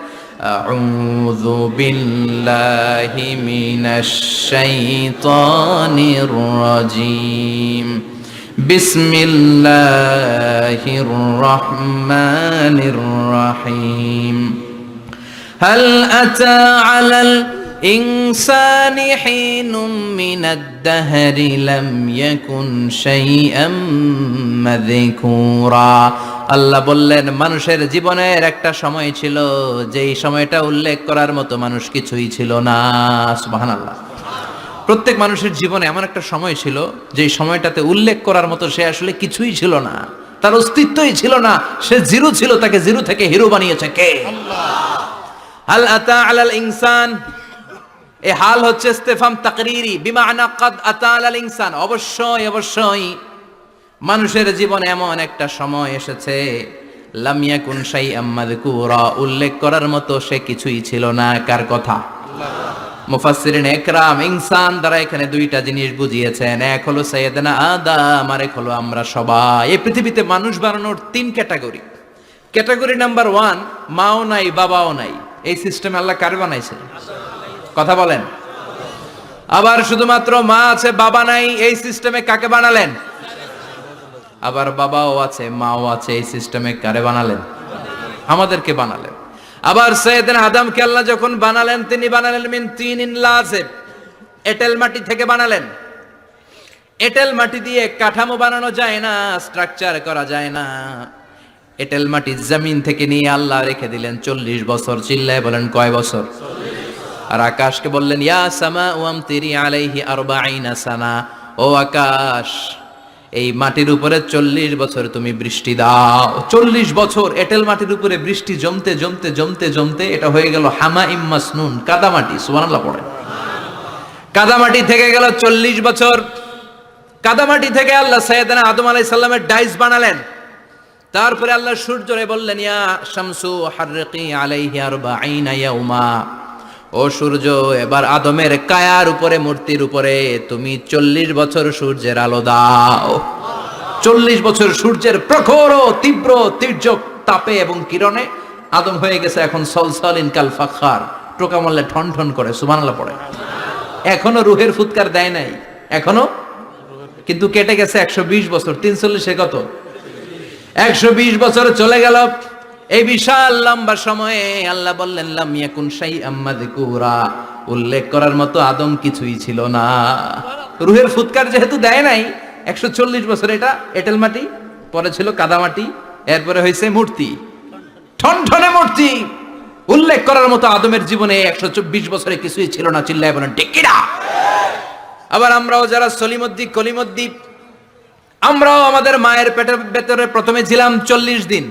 আউযু বিল্লাহি মিনাশ শাইতানির রাজিম। বিসমিল্লাহির রহমানির রহিম। হাল আতা আলাল ইনসানি হিনুম মিনাদ দাহরি লাম ইয়াকুন শাইআম মাযকুরা। আল্লাহ বললেন, মানুষের জীবনের একটা সময় ছিল যেই সময়টা উল্লেখ করার মতো মানুষ কিছুই ছিল না। সুবহানাল্লাহ। প্রত্যেক মানুষের জীবনে এমন একটা সময় ছিল যেই সময়টাতে উল্লেখ করার মতো সে আসলে কিছুই ছিল না, তার অস্তিত্বই ছিল না, সে জিরো ছিল, তাকে জিরো থেকে হিরো বানিয়েছে কে? আল্লাহ। হাল আতা আলাল ইনসান, এই হাল হচ্ছে ইস্তেফাম তাকরিরি, বিমানা কাদ আতা আলাল ইনসান, অবশ্যই অবশ্যই মানুষের জীবনে এমন একটা সময় এসেছে, লাম ইয়াকুন শাইআম মাযকুরা, উল্লেখ করার মতো সে কিছুই ছিল না। কার কথা? মুফাসসিরিন একরাম ইনসান দ্বারা এখানে দুইটা জিনিস বুঝিয়েছেন, এক হলো সাইয়েদনা আদম, আর এক হলো আমরা সবাই। এই পৃথিবীতে মানুষ বানানোর তিন ক্যাটাগরি। ক্যাটাগরি নাম্বার 1, মাও নাই বাবাও নাই, এই সিস্টেম আল্লাহ কার বানাইছে? কথা বলেন। আবার শুধুমাত্র মা আছে বাবা নাই, এই সিস্টেমে কাকে বানালেন? আবার বাবাও আছে মাও আছে, এই সিস্টেমে কারে বানালেন? আমাদেরকে বানালেন। আবার সাইয়েদনা আদমকে আল্লাহ যখন বানালেন, তিনি বানালেন মিন তিনিন লাযিব, এঁটেল মাটি থেকে বানালেন। এঁটেল মাটি দিয়ে কাঠামো বানানো যায় না, স্ট্রাকচার করা যায় না। এঁটেল মাটি জমিন থেকে নিয়ে আল্লাহ রেখে দিলেন 40 বছর। চিল্লায় বলেন, কয় বছর? আর আকাশকে বললেন, ইয়া সামা আমতিরি আলাইহি 40 সানা, ও আকাশ এই মাটির উপরে 40 বছর তুমি বৃষ্টি দাও। 40 বছর এঁটেল মাটির উপরে বৃষ্টি জমতে জমতে জমতে জমতে এটা হয়ে গেল হামাইম মাসনুন, কাদামাটি। সুবহানাল্লাহ পড়ে। কাদামাটি থেকে গেল 40 বছর। কাদামাটি থেকে আল্লাহ সাইয়েদনা আদম আলাইহিস সালামের ডাইস বানালেন। তারপরে আল্লাহ সূর্যরে বললেন, ইয়া শামসু হাররিকি আলাইহি 40 ইয়াউমা, ও সূর্য এবার আদমের কায়ার উপরে, মূর্তির উপরে তুমি 40 বছর সূর্যের আলো দাও। 40 বছর সূর্যের প্রখর ও তীব্র তির্যক তাপে এবং কিরণে আদম হয়ে গেছে এখন সলসলিন কাল ফাখার, টোকা মারলে ঠন ঠন করে। সুবহানাল্লাহ পড়ে। এখনো রুহের ফুৎকার দেয় নাই, এখনো, কিন্তু কেটে গেছে 120 বছর। 340 কত? 120 বছর চলে গেল। এই বিশাল লম্বা সময়ে আল্লাহ বললেন, লাম ইয়াকুন শাইআম মাযকুরা, উল্লেখ করার মতো আদম কিছুই ছিল না। রুহের ফুৎকার যেহেতু দেয় নাই 140 বছর, এটা এঁটেল মাটি, পরে ছিল কাদামাটি, এরপরে হয়েছে মূর্তি, ঠনঠনে মূর্তি। উল্লেখ করার মতো আদমের জীবনে 124 বছরে কিছুই ছিল না। চিল্লায় বলেন, ঠিক কিনা? আবার আমরাও যারা সলিমুদ্দি কলিমুদ্দি, আমরাও আমাদের মায়ের পেটের ভেতরে প্রথমে ছিলাম 40 দিন।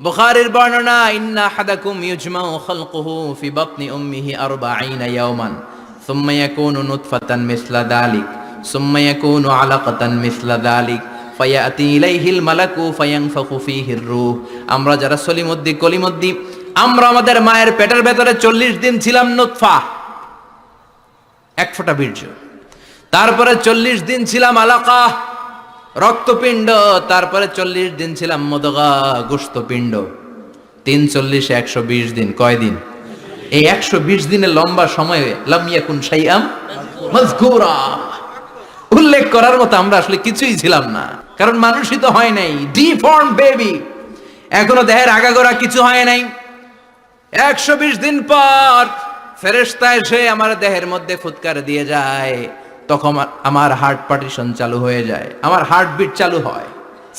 বুখারীর বর্ণনা, ইন্না হাদাকুম ইউজমাউ খালকুহু ফি বাতনি উম্মিহি 40 ইয়াওমান সুম্মা ইয়াকুনু নুতফাতান মিসলা যালিক সুম্মা ইয়াকুনু আলাকাতান মিসলা যালিক ফায়াতি ইলাইহিল মালাকু ফায়ানফাখু ফীহির রূহ। আমরা যারা সলিমুদ্দি কলিমুদ্দি, আমরা আমাদের মায়ের পেটের ভেতরে 40 দিন ছিলাম নুতফা, এক ফোঁটা বীর্য। তারপরে 40 দিন ছিলাম আলাকা, রক্তপিণ্ড। তারপরে 40 দিন ছিলাম মুদগা, গোশতপিণ্ড। 3 40 120 দিন। কয় দিন? এই 120 দিনের লম্বা সময়ে লাম ইয়াকুন শাইআম মাযকুরা, উল্লেখ করার মতো আমরা আসলে কিছুই ছিলাম না, কারণ মানুষই তো হয় নাই, ডিফর্ম বেবি, এখনো দেহের আগাগোড়া কিছু হয় নাই। 120 দিন পর ফেরেশতা এসে আমার দেহের মধ্যে ফুৎকার দিয়ে যায়, তখন আমার হার্ট পার্টিশন চালু হয়ে যায়, আমার হার্টবিট চালু হয়,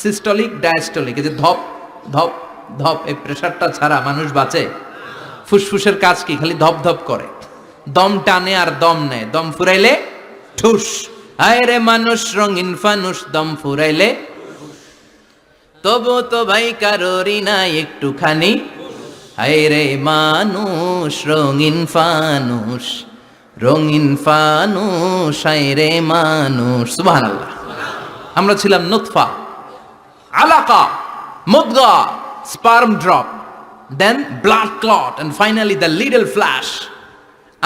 সিস্টোলিক ডায়াস্টোলিক, এই যে ধপ ধপ ধপ, এই প্রেসারটা ছাড়া মানুষ বাঁচে? ফুসফুসের কাজ কি? খালি ধপ ধপ করে, দম টানে আর দম নেয়, দম ফুরাইলে ঠুস। হায় রে মানুষ রঙিন ফানুস, দম ফুরাইলে তবু তো ভাই কারোরই নাই একটুখানি। হায় রে মানুষ রঙিন ফানুষ, রঙিন ফানুষ, হায় রে মানুষ। সুবহানাল্লাহ। আমরা ছিলাম নুতফা, আলাকা, মুদগা, sperm drop, then blood clot, and finally the little flesh.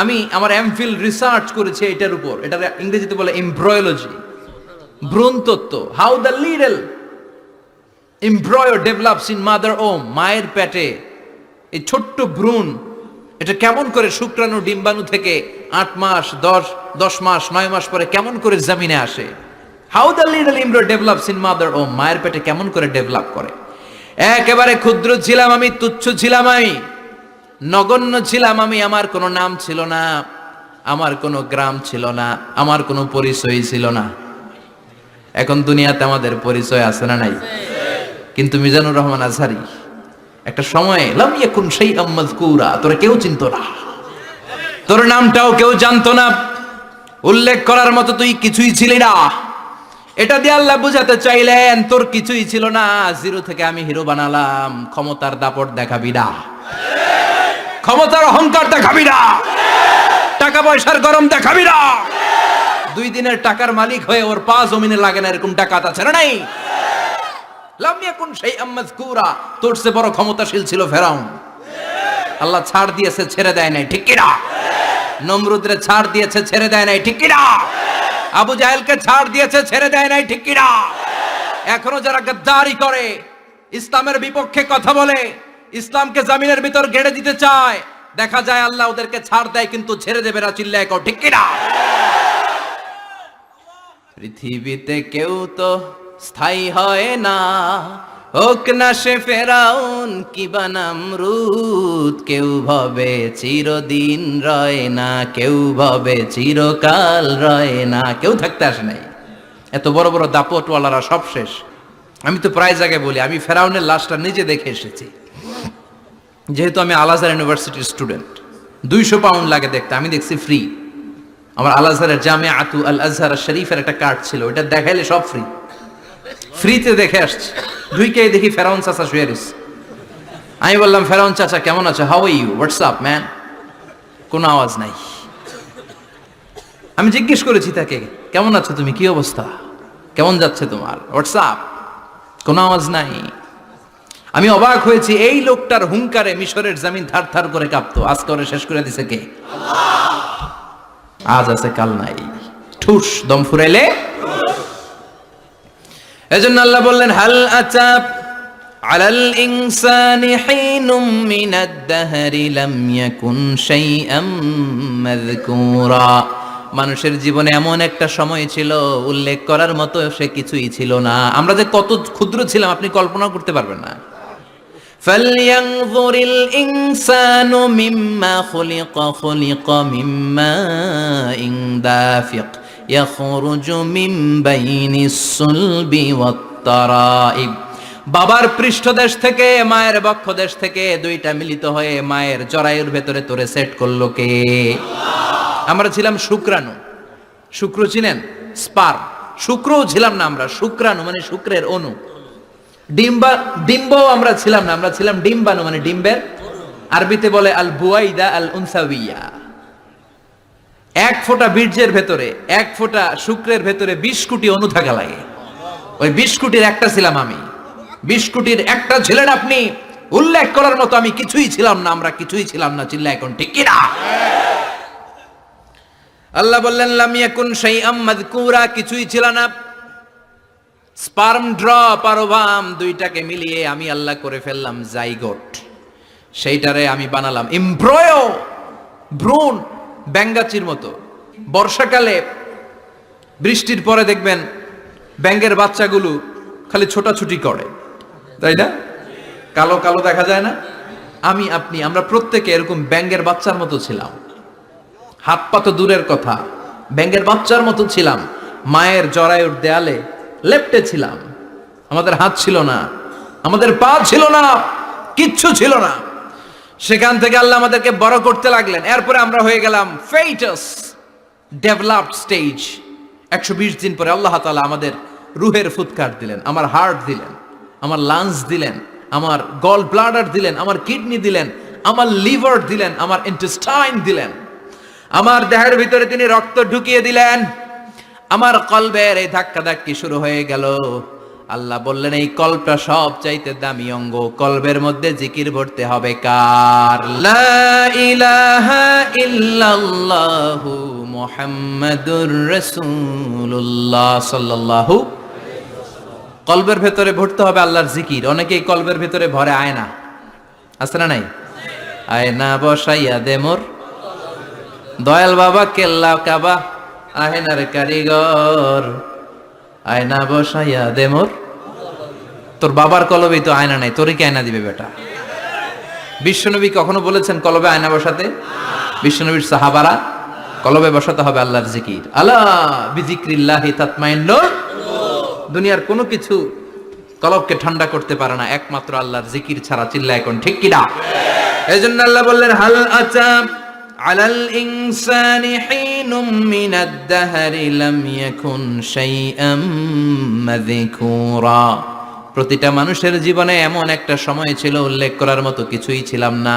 আমি আমার এমফিল রিসার্চ করেছি এটার উপর। এটা ইংরেজিতে বলে এমব্রয়োলজি, ভ্রূণতত্ত্ব। How the little embryo develops in mother womb, মায়ের পেটে এই ছোট্ট ভ্রূণ এটা কেমন করে শুক্রাণু ডিম্বাণু থেকে 8 মাস 10 মাস 9 মাস পরে কেমন করে জমিনে আসে। How the little embryo develops in mother womb, মায়ের পেটে কেমন করে ডেভেলপ করে। একেবারে ক্ষুদ্র ছিলাম আমি, তুচ্ছ ছিলাম আমি, নগণ্য ছিলাম আমি। আমার কোনো নাম ছিল না, আমার কোনো গ্রাম ছিল না, আমার কোনো পরিচয় ছিল না। এখন দুনিয়াতে আমাদের পরিচয় আছে না নাই? কিন্তু মিজানুর রহমান আজহারী একটা সময়ে লাম ইয়াকুন শাইআম মাযকুরা, তোরা কেউ চিনতো না, তোর নামটাও কেউ জানতো না, উল্লেখ করার মতো তুই কিছুই ছিলি না। এটা দিয়ে আল্লাহ বুঝাতে চাইলেন তোর কিছুই ছিল না, জিরো থেকে আমি হিরো বানালাম। ক্ষমতার দাপট দেখাবি না, ক্ষমতার অহংকার দেখাবি না, টাকা পয়সার গরম দেখাবি না। 2 দিনের টাকার মালিক হয়ে ওর পা জমিনে লাগে না এরকম টাকা আছে না নাই? লাম ইয়াকুন শাইআম মাযকুরা, তোর চেয়ে বড় ক্ষমতাশীল ছিল ফেরাউন। আল্লাহ ছাড় দিয়েছে, ছেড়ে দেয় নাই, ঠিক কি না? নমরুদরে ছাড় দিয়েছে, ছেড়ে দেয় নাই, ঠিক কি না? আবু জাহেলকে ছাড় দিয়েছে, ছেড়ে দেয় নাই, ঠিক কি না? এখনো যারা গাদ্দারি করে, ইসলামের বিপক্ষে কথা বলে, ইসলামকে জমিনের ভিতর গেড়ে দিতে চায়, দেখা যায় আল্লাহ ওদেরকে ছাড় দেয় কিন্তু ছেড়ে দেবে না। চিল্লায় কও ঠিক কি না? পৃথিবীতে কেউ তো স্থায়ী হয় না, হোক না সে ফেরাউন কিবা নমরুদ। কেউ ভাবে চিরদিন রয় না, কেউ ভাবে চিরকাল রয় না। কেউ থাকতে আসে নাই, এত বড় বড় দাপটওয়ালারা সব শেষ। আমি তো প্রায় জায়গায় বলি আমি ফেরাউনের লাশটা নিজে দেখে এসেছি, যেহেতু আমি আল আজহার ইউনিভার্সিটির স্টুডেন্ট। 200 পাউন্ড লাগে দেখতে, আমি দেখছি ফ্রি। আমার আল আজহারের জামিআতু আল আজহার শরীফের একটা কার্ড ছিল, ওটা দেখাইলে সব ফ্রি, ফ্রিতে দেখে আসছি। ঢুকে দেখি ফেরাউন চাচা শুয়ে রয়েছে। আমি বললাম ফেরাউন চাচা কেমন আছো, how are you, what's up man. কোনো আওয়াজ নাই। আমি জিজ্ঞেস করেছি তাকে কেমন আছো তুমি, কি অবস্থা, কেমন যাচ্ছে তোমার, হোয়াটসঅ্যাপ, কোনো আওয়াজ নাই। আমি অবাক হয়েছি, এই লোকটার হুঙ্কারে মিশরের জমিন থার থার করে কাঁপতো, আজ করে শেষ করে দিছে কে? আজ আছে কাল নাই, ঠুস দম ফুরাইলে। এজন্য আল্লাহ বললেন হাল আতা আলাল ইনসানি হিনুম মিনাদ দাহরি লাম ইয়াকুন শাইআম মাযকুরা। মানুষের জীবনে এমন একটা সময় ছিল উল্লেখ করার মতো সে কিছুই ছিল না। আমরা যে কত ক্ষুদ্র ছিলাম আপনি কল্পনা করতে পারবেন না। ফালইয়ানযুরিল ইনসানু মিম্মা খুলিকা, খুলিকা মিম্মা ইন দাফিক ইয়াখরুজু মিন বাইনিস সুলবি ওয়াত তারাইব। বাবার পৃষ্ঠদেশ থেকে, মায়ের বক্ষদেশ থেকে দুইটা মিলিত হয়ে মায়ের জরায়ুর ভেতরে তোরে সেট করলো কে? আমরা ছিলাম শুক্রাণু। শুক্র চিনেন? স্পার্ম। শুক্রও ছিলাম না আমরা, শুক্রাণু মানে শুক্রের অণু। ডিম্বও আমরা ছিলাম না, আমরা ছিলাম ডিম্বাণু মানে ডিম্বের। আরবিতে বলে আল বুয়াইদা আল উনসাউইয়া। 1 ফোঁটা বীর্যের ভেতরে, 1 ফোঁটা শুক্রের ভেতরে 20 কোটি অণু থাকা লাগে। ওই 20 কোটির একটা ছিলাম আমি। 20 কোটির একটা ছিলেন আপনি। উল্লেখ করার মতো আমি কিছুই ছিলাম না, আমরা কিছুই ছিলাম না। চিল্লা এখন ঠিক কি না? আল্লাহ বললেন লাম ইয়াকুন শাইআম মাযকুরা, কিছুই ছিল না। স্পার্ম ড্রপ আর ওভাম দুইটাকে মিলিয়ে আমি আল্লাহ করে ফেললাম জাইগোট। সেইটারে আমি বানালাম এমব্রয়ো, ভ্রূণ, ব্যাঙ্গাচির মতো। বর্ষাকালে বৃষ্টির পরে দেখবেন ব্যাঙের বাচ্চাগুলো খালি ছোটাছুটি করে, তাই না? কালো কালো দেখা যায় না? আমি আপনি আমরা প্রত্যেকে এরকম ব্যাঙের বাচ্চার মতো ছিলাম। হাত পা তো দূরের কথা, ব্যাঙের বাচ্চার মতো ছিলাম। মায়ের জরায়ুর দেয়ালে লেপ্টে ছিলাম। আমাদের হাত ছিল না, আমাদের পা ছিল না, কিচ্ছু ছিল না। সেখান থেকে আল্লাহ আমাদেরকে বড় করতে লাগলেন। এরপরে আমরা হয়ে গেলাম ফেটাস, ডেভেলপড স্টেজ। 120 দিন পরে আল্লাহ তাআলা আমাদের রুহের ফুৎকার দিলেন, আমার হার্ট দিলেন, আমার লাংস দিলেন, আমার গল ব্লাডার দিলেন, আমার কিডনি দিলেন, আমার লিভার দিলেন, আমার ইন্টেস্টাইন দিলেন, আমার দেহের ভিতরে তিনি রক্ত ঢুকিয়ে দিলেন, আমার কলবের এই ধাক্কা ধাক্কি শুরু হয়ে গেল। আল্লাহ বললেন এই কলবটা সব চাইতে দামি অঙ্গ, কলবের মধ্যে জিকির ভরতে হবে কার? লা ইলাহা ইল্লাল্লাহু মুহাম্মাদুর রাসূলুল্লাহ সাল্লাল্লাহু। কলবের ভেতরে ভরতে হবে আল্লাহর জিকির। অনেকেই কলবের ভেতরে ভরে আয়না, আছে না নাই? আয়না বসাইয়া দে মোর দয়াল বাবা কেল্লা কাবা আয়নার কারিগর, আয়না বসাইয়া দে মোর। তোর বাবার কলবেই তো আয়না নাই, তোরে কি আয়না দিবে বেটা? বিশ্বনবী কখনো বলেছেন কলবে আয়না বসাতে? বিশ্বনবীর সাহাবারা কলবে বসাতে হবে আল্লাহর জিকির। আলা বিজিক্রিল্লাহি তাতমাইন্নুল। দুনিয়ার কোনো কিছু কলবকে ঠান্ডা করতে পারে না একমাত্র আল্লাহর জিকির ছাড়া। চিল্লায় কোন ঠিক কিনা? এজন্য আল্লাহ বললেন হাল আতা আলাল ইনসানি হিনুম মিনাদ দাহরি লাম ইয়াকুন শাইআম মাযকুরা। প্রতিটা মানুষের জীবনে এমন একটা সময় ছিল উল্লেখ করার মতো কিছুই ছিলাম না।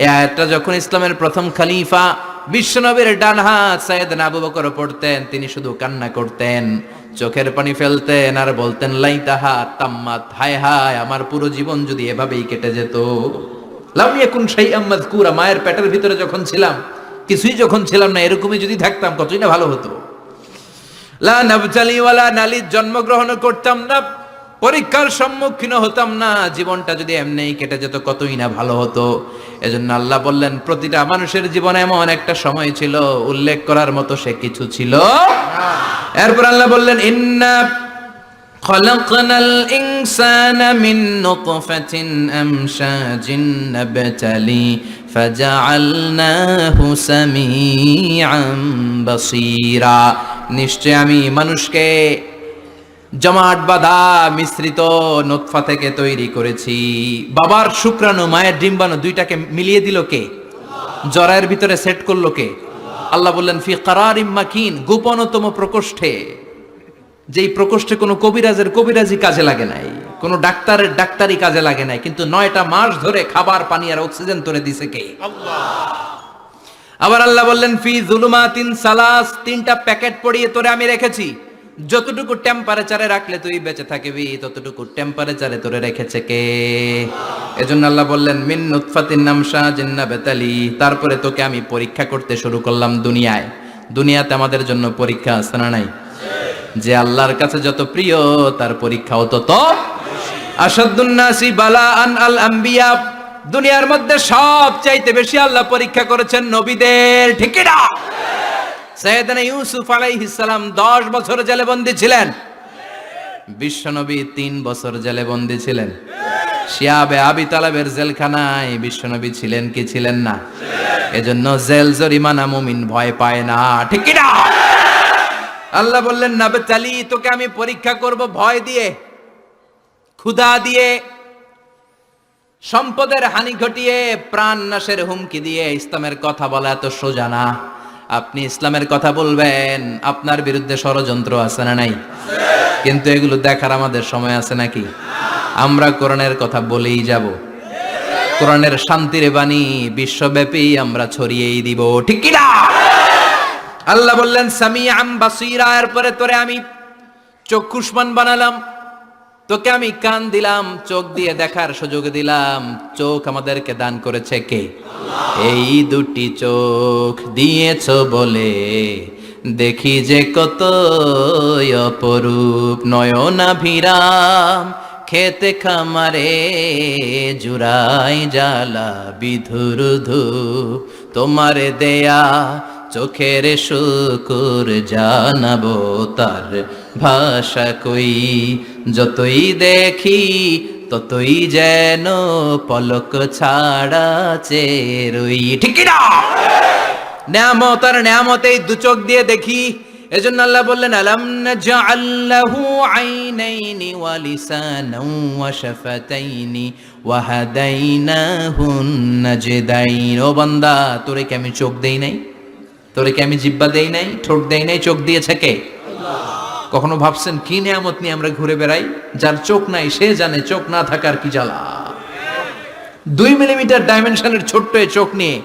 এই আয়াতটা যখন ইসলামের প্রথম খলিফা বিশ্বনবীর ডান হাত সাইয়েদনা আবু বকর পড়তেন, তিনি শুধু কান্না করতেন, চোখের পানি ফেলতেন আর বলতেন লাইতাহা তাম্মাত, হায় হায় আমার পুরো জীবন যদি এভাবেই কেটে যেত। লাম ইয়াকুন শাইআম মাযকুরা, মায়ের পেটের ভিতরে যখন ছিলাম কিছুই যখন ছিলাম না, এরকমই যদি থাকতাম কতই না ভালো হতো। লা নাবতালি ওয়ালা নালিদ, জন্মগ্রহণ করতাম না, পরীক্ষার সম্মুখীন হতাম না, জীবনটা যদি এমনিই কেটে যেত কতই না ভালো হতো। এজন্য আল্লাহ বললেন প্রতিটা মানুষের জীবনে এমন একটা সময় ছিল উল্লেখ করার মতো সে কিছু ছিল না। এরপর আল্লাহ বললেন ইন্না খলাকনাল ইনসানা মিন নুতফাতিন আমশাজিন নাবতালি ফাজআলনাহু সামিআন বাসীরা। নিশ্চয় আমি মানুষকে জমাট বাঁধা মিশ্রিত নুতফা থেকে তৈরি করেছি। বাবার শুক্রাণু মায়ের ডিম্বাণু দুইটাকে মিলিয়ে দিল কে? জরায়ের ভিতরে সেট করলো কে? আল্লাহ বললেন ফি কারারিম মাকিন, গোপনতম প্রকোষ্ঠে, যেই প্রকোষ্ঠে কোনো কবিরাজের কবিরাজি কাজে লাগে নাই, কোনো ডাক্তারের ডাক্তারি কাজে লাগে নাই, কিন্তু 9টা মাস ধরে খাবার পানি আর অক্সিজেন তোরে দিছে কে? আল্লাহ। আবার আল্লাহ বললেন ফি যুলুমাতিন সালাস, 3টা প্যাকেট পড়িয়ে তোরে আমি রেখেছি, যতটুকু টেম্পারেচারে রাখলে তুই বেঁচে থাকবি ততটুকু টেম্পারেচারে তোরে রেখেছে কে? এজন্য আল্লাহ বললেন মিন নুতফাতিন আমশাজিন নাবতালি, তারপরে তোকে আমি পরীক্ষা করতে শুরু করলাম দুনিয়ায়। দুনিয়াতে আমাদের জন্য পরীক্ষা আছে না নাই? যে আল্লাহর কাছে যত প্রিয় তার পরীক্ষাও তত আসাদুন নাসি বালাআন আল আম্বিয়া। দুনিয়ার মধ্যে সব চাইতে বেশি আল্লাহ পরীক্ষা করেছেন নবীদের, ঠিক কি না? সাইয়েদনা ইউসুফ আলাইহিস সালাম 10 বছর জেলে বন্দী ছিলেন, বিশ্বনবী 3 বছর জেলে বন্দী ছিলেন। শিয়াবে আবি তালেবের জেলখানায় বিশ্বনবী ছিলেন কি ছিলেন না? এজন্য জেল জরিমানা মুমিন ভয় পায় না, ঠিক কি না? আল্লাহ বললেন নাবতালি, তোকে আমি পরীক্ষা করব ভয় দিয়ে, ক্ষুধা দিয়ে, সম্পদের হানি ঘটিয়ে, প্রাণ নাশের হুমকি দিয়ে। ইসলামের কথা বলা এত সোজা না। আপনি ইসলামের কথা বলবেন, আপনার বিরুদ্ধে ষড়যন্ত্র আছে না নাই? কিন্তু এগুলো দেখার আমাদের সময় আছে নাকি? আমরা কোরআনের কথা বলেই যাব, কোরআনের শান্তির বাণী বিশ্বব্যাপী আমরা ছড়িয়েই দিব, ঠিক কি না? আল্লাহ বললেন সামিআন বাসীরা, এরপরে তোরে আমি চক্ষুষ্মান বানালাম, তোকে আমি কান দিলাম, চোখ দিয়ে দেখার সুযোগ দিলাম। চোখ আমাদেরকে দান করেছে কে? এই দুটি চোখ দিয়েছ বলে দেখি যে কত অপরূপ, নয়নাভিরাম খেতে খামারে জুড়াই জ্বালা বিধুর ধূপ, তোমার দেয়া চোখের শুকুর জানাবো তার ভাষা কই, যতই দেখি ততই যেন পলক ছাড়া চেরই, ঠিক না? নেয়ামত আর নেয়ামত এই 2 চোখ দিয়ে দেখি। এজন্য আল্লাহ বললেন আলাম নাজআল লাহু আইনাইনি ওয়া লিসানান ওয়া শাফাতাইনি ওয়া হাদাইনাহুন নাজদাইন। ও বান্দা, তোরে কি আমি চোখ দেই নাই? তোরে কি আমি জিহ্বা দেই নাই? ঠোঁট দেই নাই? চোখ দিয়েছে কে? আল্লাহ। কখনো ভাবছেন কি নিয়ামত নিয়ে আমরা ঘুরে বেড়াই? যার চোখ নাই সে জানে চোখ না থাকার কি জ্বালা। 2 মিলিমিটার ডাইমেনশনের ছোট্ট এই চোখ নিয়ে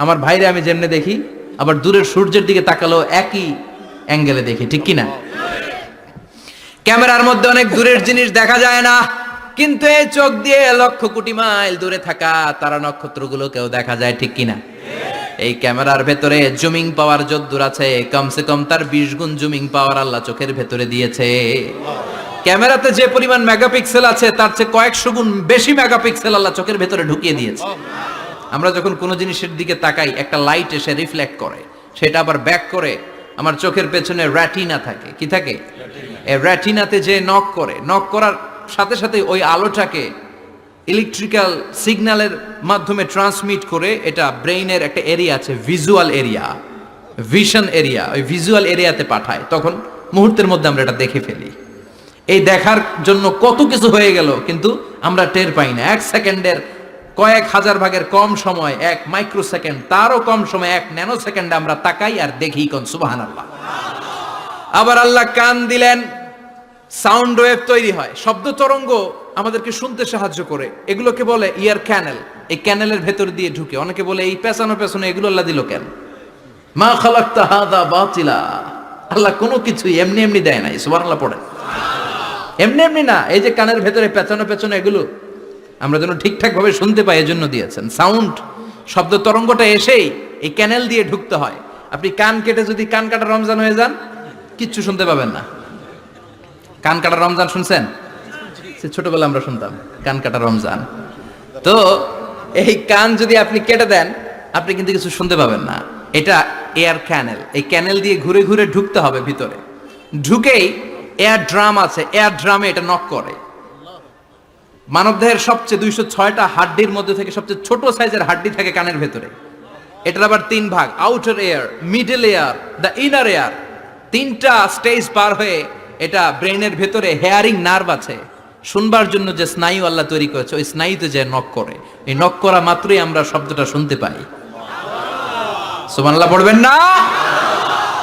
আমার ভাইরে আমি যেমনে দেখি, আবার দূরের সূর্যের দিকে তাকালো একই অ্যাঙ্গেলে দেখি, ঠিক কিনা? ক্যামেরার মধ্যে অনেক দূরের জিনিস দেখা যায় না, কিন্তু এই চোখ দিয়ে লক্ষ কোটি মাইল দূরে থাকা তারা নক্ষত্রগুলোকেও দেখা যায়, ঠিক কিনা? এই ক্যামেরার ভেতরে জুমিং পাওয়ার যদ্দূর আছে, কমসে কম তার 20 গুণ জুমিং পাওয়ার আল্লাহ চোখের ভেতরে দিয়েছে। ক্যামেরাতে যে পরিমাণ মেগাপিক্সেল আছে তার চেয়ে কয়েকশো গুণ বেশি মেগাপিক্সেল আল্লাহ চোখের ভেতরে ঢুকিয়ে দিয়েছে। আমরা যখন কোনো জিনিসের দিকে তাকাই, একটা লাইট এসে রিফ্লেক্ট করে, সেটা আবার ব্যাক করে আমার চোখের পেছনে রেটিনা থাকে। কি থাকে? এই রেটিনাতে যে নক করে, নক করার সাথে সাথে ওই আলোটাকে ইলেকট্রিক্যাল সিগন্যালের মাধ্যমে ট্রান্সমিট করে এটা ব্রেইনের একটা এরিয়া আছে, ভিজুয়াল এরিয়া, ভিশন এরিয়া, ওই ভিজুয়াল এরিয়াতে পাঠায়। তখন মুহূর্তের মধ্যে আমরা এটা দেখে ফেলি। এই দেখার জন্য কত কিছু হয়ে গেল, কিন্তু আমরা টের পাই না। 1 সেকেন্ডের কয়েক হাজার ভাগের কম সময়, 1 মাইক্রোসেকেন্ড, তারও কম সময়, 1 ন্যানো সেকেন্ডে আমরা তাকাই আর দেখি। কোন সুবহানাল্লাহ। আবার আল্লাহ কান দিলেন, সাউন্ড ওয়েভ তৈরি হয়, শব্দ তরঙ্গ আমাদেরকে শুনতে সাহায্য করে। এগুলোকে বলে ইয়ার ক্যানেল। এই ক্যানেলের ভেতর দিয়ে ঢুকে। অনেকে বলে এই পেছানো পেছনে এগুলো আল্লাহ দিল কেন? মা খালাকতা হাযা বাতিলা। আল্লাহ কোনো কিছু এমনি এমনি দেয় নাই। সুবহানাল্লাহ পড়েন। এমনি এমনি না, এই যে কানের ভেতরে পেছানো পেছনে এগুলো আমরা যেন ঠিকঠাক ভাবে শুনতে পাই, এজন্য দিয়েছেন। সাউন্ড, শব্দ তরঙ্গটা এসেই এই ক্যানেল দিয়ে ঢুকতে হয়। আপনি কান কেটে যদি কান কাটা রমজান হয়ে যান, কিচ্ছু শুনতে পাবেন না। কান কাটা রমজান শুনছেন? ছোটবেলা আমরা শুনতাম কান কাটা রমজান। তো এই কান যদি আপনি কেটে দেন, আপনি কিন্তু কিছু শুনতে পাবেন না। এটা এয়ার ক্যানেল। এই ক্যানেল দিয়ে ঘুরে ঘুরে ঢুকতে হবে ভিতরে। ঢুকেই এয়ার ড্রাম আছে, এয়ার ড্রামে এটা নক করে। মানবদেহের সবচেয়ে 206টা হাড্ডির মধ্যে থেকে সবচেয়ে ছোট সাইজের হাড্ডি থাকে কানের ভেতরে। এটার আবার 3 ভাগ, outer air, middle air, the inner air. 3টা স্টেজ পার হয়ে এটা ব্রেইনের ভেতরে হেয়ারিং নার্ভ আছে, শুনবার জন্য যে স্নায়ু আল্লাহ তৈরি করেছে, ওই স্নায়ুতে যে নক করে, এই নক করা মাত্রই আমরা শব্দটা শুনতে পাই। সুবহানাল্লাহ পড়বেন না?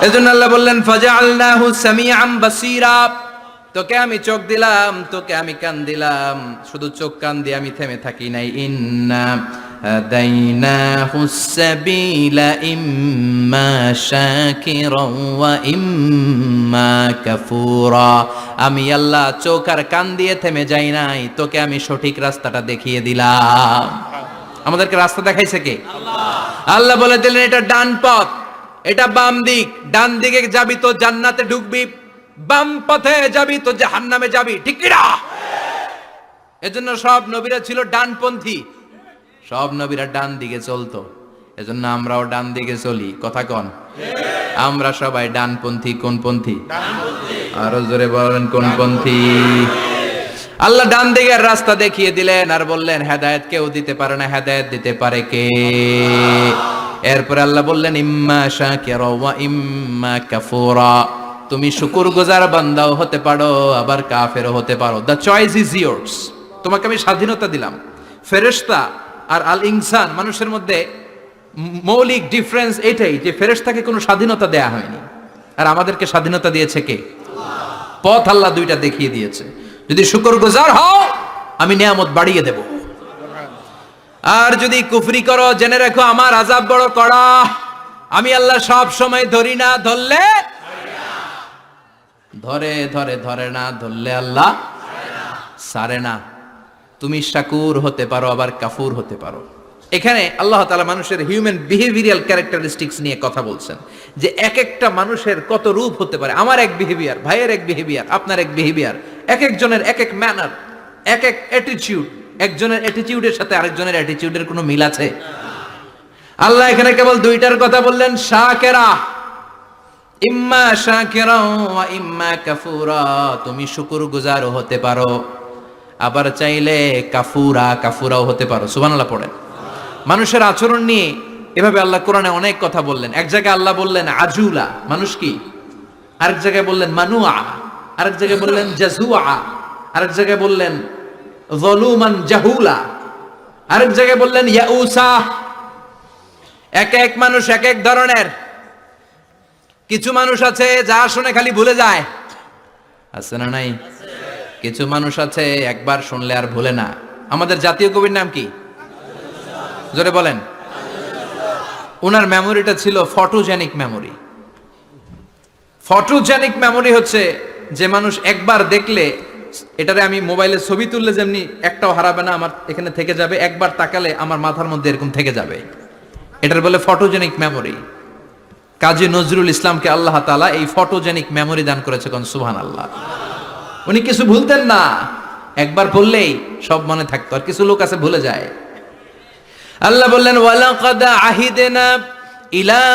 এজন্য আল্লাহ বললেন ফাজআলনাহু সামিআন বাসীরা। তোকে আমি চোখ দিলাম, তোকে আমি কান দিলাম। শুধু চোখ কান দিয়ে আমি থেমে থাকি নাই। ইন্না হাদাইনাহুস সাবিলা ইম্মা শাকিরাও ওয়া ইম্মা কাফুরা। আমি আল্লাহ চোখ আর কান দিয়ে থেমে যাই নাই, তোকে আমি সঠিক রাস্তাটা দেখিয়ে দিলাম। আমাদেরকে রাস্তা দেখাইছে কে? আল্লাহ। আল্লাহ বলে দিলেন এটা ডান পথ, এটা বাম দিক। ডান দিকে যাবি তো জান্নাতে ঢুকবি, বাম পথে যাবি তো জাহান্নামে যাবি, ঠিক কি না? এজন্য সব নবীরা ছিল ডানপন্থী, সব নবীরা ডান দিকে চলতো। এজন্য আমরাও ডান দিকে চলি। কথা কন? আমরা সবাই ডানপন্থী। কোন পন্থী? আরো জোরে বলেন, কোন পন্থী? আল্লাহ ডান দিকের রাস্তা দেখিয়ে দিলেন আর বললেন হেদায়েত কেউ দিতে পারে না, হেদায়েত দিতে পারে কে? এরপর আল্লাহ বললেন ইম্মা শাকিরা ওয়া ইম্মা কাফুরা। তুমি শুকরগুজার বান্দাও হতে পারো, আবার কাফেরও হতে পারো। The choice is years. তোমাকে আমি স্বাধীনতা দিলাম। ফেরেশতা আর আল ইনসান, মানুষের মধ্যে মৌলিক ডিফারেন্স এটাই যে ফেরেশতাকে কোনো স্বাধীনতা দেয়া হয়নি, আর আমাদেরকে স্বাধীনতা দিয়েছে কে? পথ আল্লাহ দুইটা দেখিয়ে দিয়েছে। যদি শুকরগুজার হও, আমি নিয়ামত বাড়িয়ে দেব। আর যদি কুফরি করো, জেনে রাখো আমার আযাব বড় কড়া। আমি আল্লাহ সব সময় ধরি না, ধরলে ধরে, ধরে ধরে না, ধরলে আল্লাহ সারে না। তুমি শাকুর হতে পারো, আবার কাফুর হতে পারো। এখানে আল্লাহ তাআলা মানুষের হিউম্যান বিহেভিয়ারাল ক্যারেক্টারিস্টিক্স নিয়ে কথা বলছেন, যে এক একটা মানুষের কত রূপ হতে পারে। আমার এক বিহেভিয়ার, ভাইয়ের এক বিহেভিয়ার, আপনার এক বিহেভিয়ার, এক একজনের এক এক ম্যানার, এক এক অ্যাটিটিউড। একজনের অ্যাটিটিউডের সাথে আরেকজনের অ্যাটিটিউডের কোনো মিল আছে? আল্লাহ এখানে কেবল দুইটার কথা বললেন, শাকিরা, ইম্মা শাকিরা ওয়া ইম্মা কাফুরা। তুমি শুকরগুজারও হতে পারো, আবার চাইলে কাফুরাও হতে পারো। সুবহানাল্লাহ পড়েন। মানুষের আচরণ নিয়ে এভাবে আল্লাহ কোরআনে অনেক কথা বললেন। এক জায়গায় আল্লাহ বললেন আজুলা, মানুষ কি? আরেক জায়গায় বললেন মানুআ, আরেক জায়গায় বললেন জাজুআ, আরেক জায়গায় বললেন যালুমান জাহুলা, আরেক জায়গায় বললেন ইয়াউসা। এক এক মানুষ এক এক ধরনের। কিছু মানুষ আছে যা শুনে খালি ভুলে যায়, আছে না নাই? কিছু মানুষ আছে একবার শুনলে আর ভুলে না। আমাদের জাতীয় কবির নাম কি? জোরে বলেন। ওনার মেমোরিটা ছিল ফটোজেনিক মেমোরি। ফটোজেনিক মেমোরি হচ্ছে যে মানুষ একবার দেখলে, এটারে আমি মোবাইলে ছবি তুললে যেমনি একটাও হারাবে না, আমার এখানে থেকে যাবে, একবার তাকালে আমার মাথার মধ্যে এরকম থেকে যাবে, এটার বলে ফটোজেনিক মেমোরি। কাজী নজরুল ইসলামকে আল্লাহ তাআলা এই ফটোজেনিক মেমোরি দান করেছে, কোন সুবহানাল্লাহ। উনি কিছু ভুলতেন না, একবার বললেই সব মনে থাকতো। আর কিছু লোক আছে ভুলে যায়। আল্লাহ বললেন ওয়ালাকাদ আহিদনা ইলা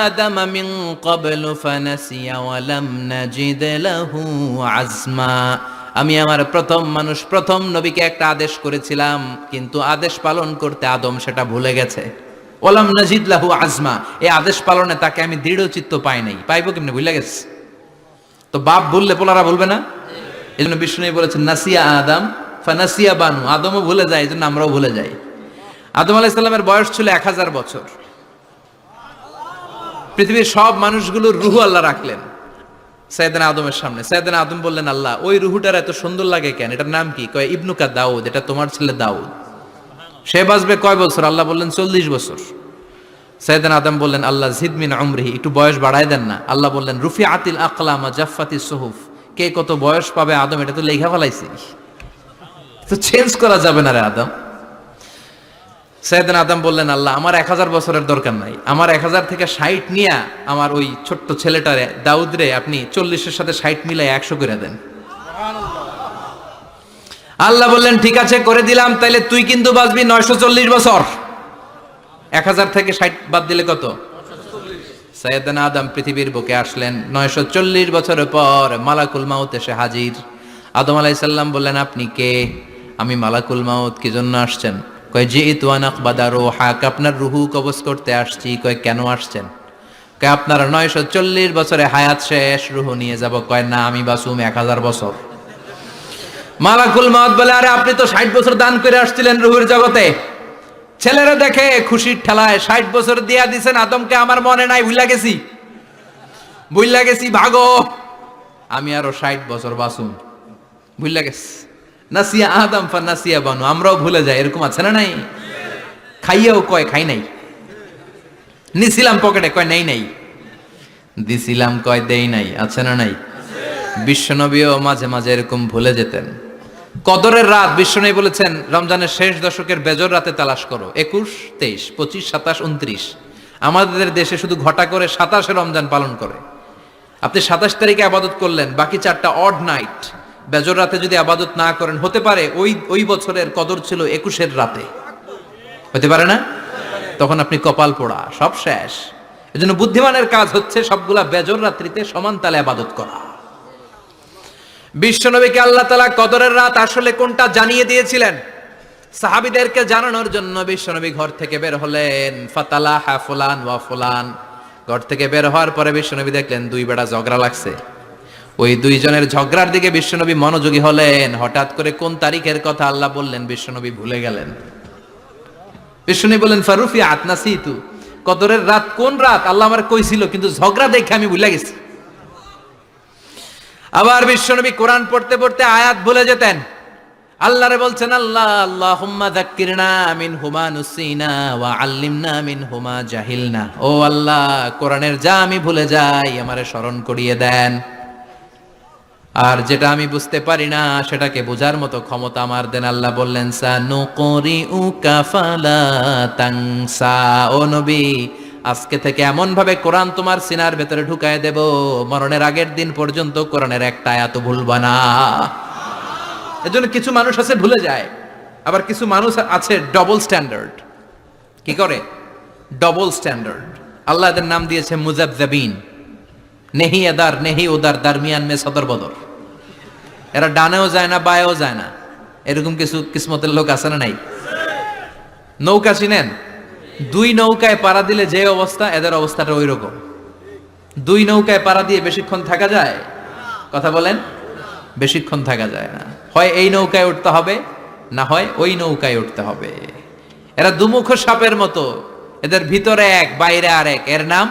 আদম মিন ক্বাবলু ফানাসিয়া ওয়া লাম নাজিদ লাহু আজমা। আমি আমার প্রথম মানুষ, প্রথম নবীকে একটা আদেশ করেছিলাম, কিন্তু আদেশ পালন করতে আদম সেটা ভুলে গেছে। ওয়া লাম নাজিদ লাহু আজমা, এই আদেশ পালনে তাকে আমি দৃঢ়চিত্ত পাই নাই। পাইবো কেমনে, ভুলে গেছে। তো বাপ বললে পোলারা বলবে না? এজন্য বিষ্ণু বলেছেন নাসিয়া আদম ফানাসিয়া বানু, আদমও ভুলে যায়, এজন্য আমরাও ভুলে যাই। আদম আলাইহিস সালামের বয়স ছিল 1000 বছর। পৃথিবীর সব মানুষগুলোর রুহু আল্লাহ রাখলেন সাইয়েদনা আদমের সামনে। সাইয়েদনা আদম বললেন, আল্লাহ ওই রুহুটার এত সুন্দর লাগে কেন, এটার নাম কি? কয় ইবনুকা দাউদ, এটা তোমার ছেলে দাউদ। সে বাঁচবে কয় বছর? আল্লাহ বললেন 40 বছর। সাইয়েদনা আদম বললেন, আল্লাহ জিদ মিন উমরিহি, একটু বয়স বাড়ায় দেন না। আল্লাহ বললেন রুফিআতিল আকলাম জাফফাতিস সুহুফ, কে কত বয়স পাবে আদম এটা তো লেখা ফেলাইছি, তো চেঞ্জ করা যাবে না রে আদম। সাইয়েদনা আদম বললেন, আল্লাহ আমার 1000 বছরের দরকার নাই, আমার 1000 থেকে 60 নিয়ে আমার ওই ছোট্ট ছেলেটারে দাউদ রে আপনি 40-এর সাথে 60 মিলাই 100 করে দেন। আল্লাহ বললেন ঠিক আছে করে দিলাম, তাইলে তুই কিন্তু বাঁচবি 940 বছর। 1000 থেকে 60 বাদ দিলে কত? সাইয়েদনা আদম পৃথিবীর বুকে আসলেন 940 বছরের পর। মালাকুল মাউত এসে হাজির। আদম আলাইহিস সালাম বললেন, আপনি কে? আমি মালাকুল মাউত। কি জন্য আসছেন? কয় জিইতু আন আকবাদা রূহাক, আপনার রুহু কবজ করতে আসছি। কয় কেন আসছেন? কয় আপনার 940 বছরে হায়াত শেষ, রুহু নিয়ে যাব। কয় না, আমি বাঁচুম 1000 বছর। মালাকুল মাউত বলে, আরে আপনি তো 60 বছর দান করে আসছিলেন রুহুর জগতে, ছেলেরা দেখে খুশির ঠেলায় 60 বছর দিয়া দিছেন আদমকে, আমার মনে নাই, ভুইলা গেছি, ভাগো, আমি আরো 60 বছর বাঁচুম। ভুইলা গেছি। নাসিয়া আদম ফানাসিয়া বানু, আমরাও ভুলে যাই, এরকম আছে না নাই? খাইয়াও কয় খাই নাই, নিছিলাম পকেটে কয় নেই নাই, দিছিলাম কয় দেই নাই, আছে না নাই? বিশ্বনবীও মাঝে মাঝে এরকম ভুলে যেতেন। কদরের রাত বিশ্বনবী বলেছেন রমজানের শেষ দশকের বেজর রাতে তালাশ করো। 21, 23, 25, 27, 29। আমাদের দেশে শুধু ঘটা করে 27-এ রমজান পালন করে। আপনি 27 তারিখে আবাদত করলেন, বাকি 4টা অড নাইট বেজর রাতে যদি আবাদত না করেন, হতে পারে ওই বছরের কদর ছিল 21-এর রাতে, হতে পারে না? তখন আপনি কপাল পোড়া, সব শেষ। এজন্য বুদ্ধিমানের কাজ হচ্ছে সবগুলা বেজর রাত্রিতে সমান তালে আবাদত করা। বিশ্বনবীকে আল্লাহ তাআলা কদরের রাত আসলে কোনটা জানিয়ে দিয়েছিলেন। সাহাবীদেরকে জানানোর জন্য বিশ্বনবী ঘর থেকে বের হলেন। ফাতালাহা ফুলান ওয়া ফুলান, ঘর থেকে বের হওয়ার পরে বিশ্বনবী দেখলেন 2 বেড়া ঝগড়া লাগছে। ওই 2 জনের ঝগড়ার দিকে বিশ্বনবী মনোযোগী হলেন। হঠাৎ করে কোন তারিখের কথা আল্লাহ বললেন, বিশ্বনবী ভুলে গেলেন। বিশ্বনবী বললেন ফারুফিআত নাসিতু, কদরের রাত কোন রাত আল্লাহ আমার কইছিল, কিন্তু ঝগড়া দেখে আমি ভুলে গেছি। আবার বিশ্বনবী কোরআন পড়তে পড়তে আয়াত ভুলে যেতেন। আল্লাহরে বলছেন, আল্লাহ আল্লাহুম্মা যাক্কিরনা মিনহুমা নুসিনা ওয়া আল্লিমনা মিনহুমা জাহিলনা। ও আল্লাহ, কোরআনের যা আমি ভুলে যাই আমারে স্মরণ করিয়ে দেন, আর যেটা আমি বুঝতে পারি না সেটাকে বোঝার মতো ক্ষমতা আমার দেন। আল্লাহ বললেন সানুকরিউকা ফালা তানসা, ও নবী আজকে থেকে এমন ভাবে কোরআন তোমার সিনার ভেতরে ঢুকায় দেব, মরণের আগের দিন পর্যন্ত কোরআনের একটা আয়াত ভুলবা না। এজন্য কিছু মানুষ আছে ভুলে যায়, আবার কিছু মানুষ আছে ডবল স্ট্যান্ডার্ড। কি করে? Double standard. আল্লাহ এদের নাম দিয়েছে মুযাবযাবিন, নেহি এদার নেহি ওদার, দারমিয়ান মে সদর বদর। এরা ডানেও যায় না বায়েও যায় না, এরকম কিছু কিসমতের লোক আছে না নাই? নৌকা চিনেন? 2 নৌকায় পাড়া দিলে যে অবস্থা, এদের অবস্থাটা ওই রকম। 2 নৌকায় পাড়া দিয়ে বেশিক্ষণ থাকা যায়? কথা বলেন, বেশিক্ষণ থাকা যায় না। হয় এই নৌকায় উঠতে হবে, না হয় ওই নৌকায় উঠতে হবে। এরা দুমুখ সাপের মতো, এদের ভিতরে এক বাইরে আরেক, এর নাম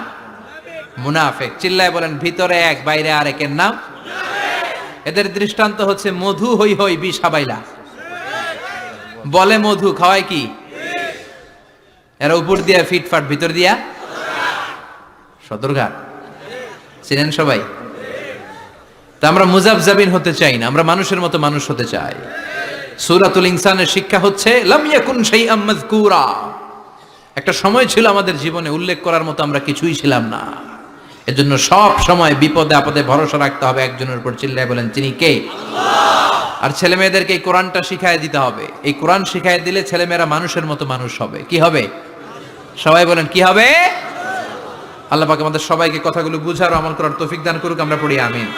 মুনাফিক। চিল্লায় বলেন ভিতরে এক বাইরে আরেক, এর নাম। এদের দৃষ্টান্ত হচ্ছে মধু হই হই বিষ হাবাইলা। বলে মধু, খাওয়ায় কি? এরা উপর দিয়া ফিটফাট, ভিতর দিয়া সদরঘাট। চিনেন সবাই? তা আমরা মুজাবজাবিন হতে চাই না, আমরা মানুষের মতো মানুষ হতে চাই। সূরাতুল ইনসানের শিক্ষা হচ্ছে লাম ইয়াকুন শাইআম মাযকুরা। একটা সময় ছিল আমাদের জীবনে উল্লেখ করার মতো আমরা কিছুই ছিলাম না। এজন্য সব সময় বিপদে আপদে ভরসা রাখতে হবে একজনের উপর। চিল্লায় বলেন, তিনি কে? আল্লাহ। আর ছেলে মেয়েদেরকে এই কোরআনটা শিখায় দিতে হবে। এই কোরআন শিখায় দিলে ছেলেমেয়েরা মানুষের মতো মানুষ হবে। কি হবে? সবাই বলেন কি হবে? আল্লাহ পাক আমাদের সবাইকে কথাগুলো বুঝার ও আমল করার তৌফিক দান করুক। আমরা পড়ি আমিন।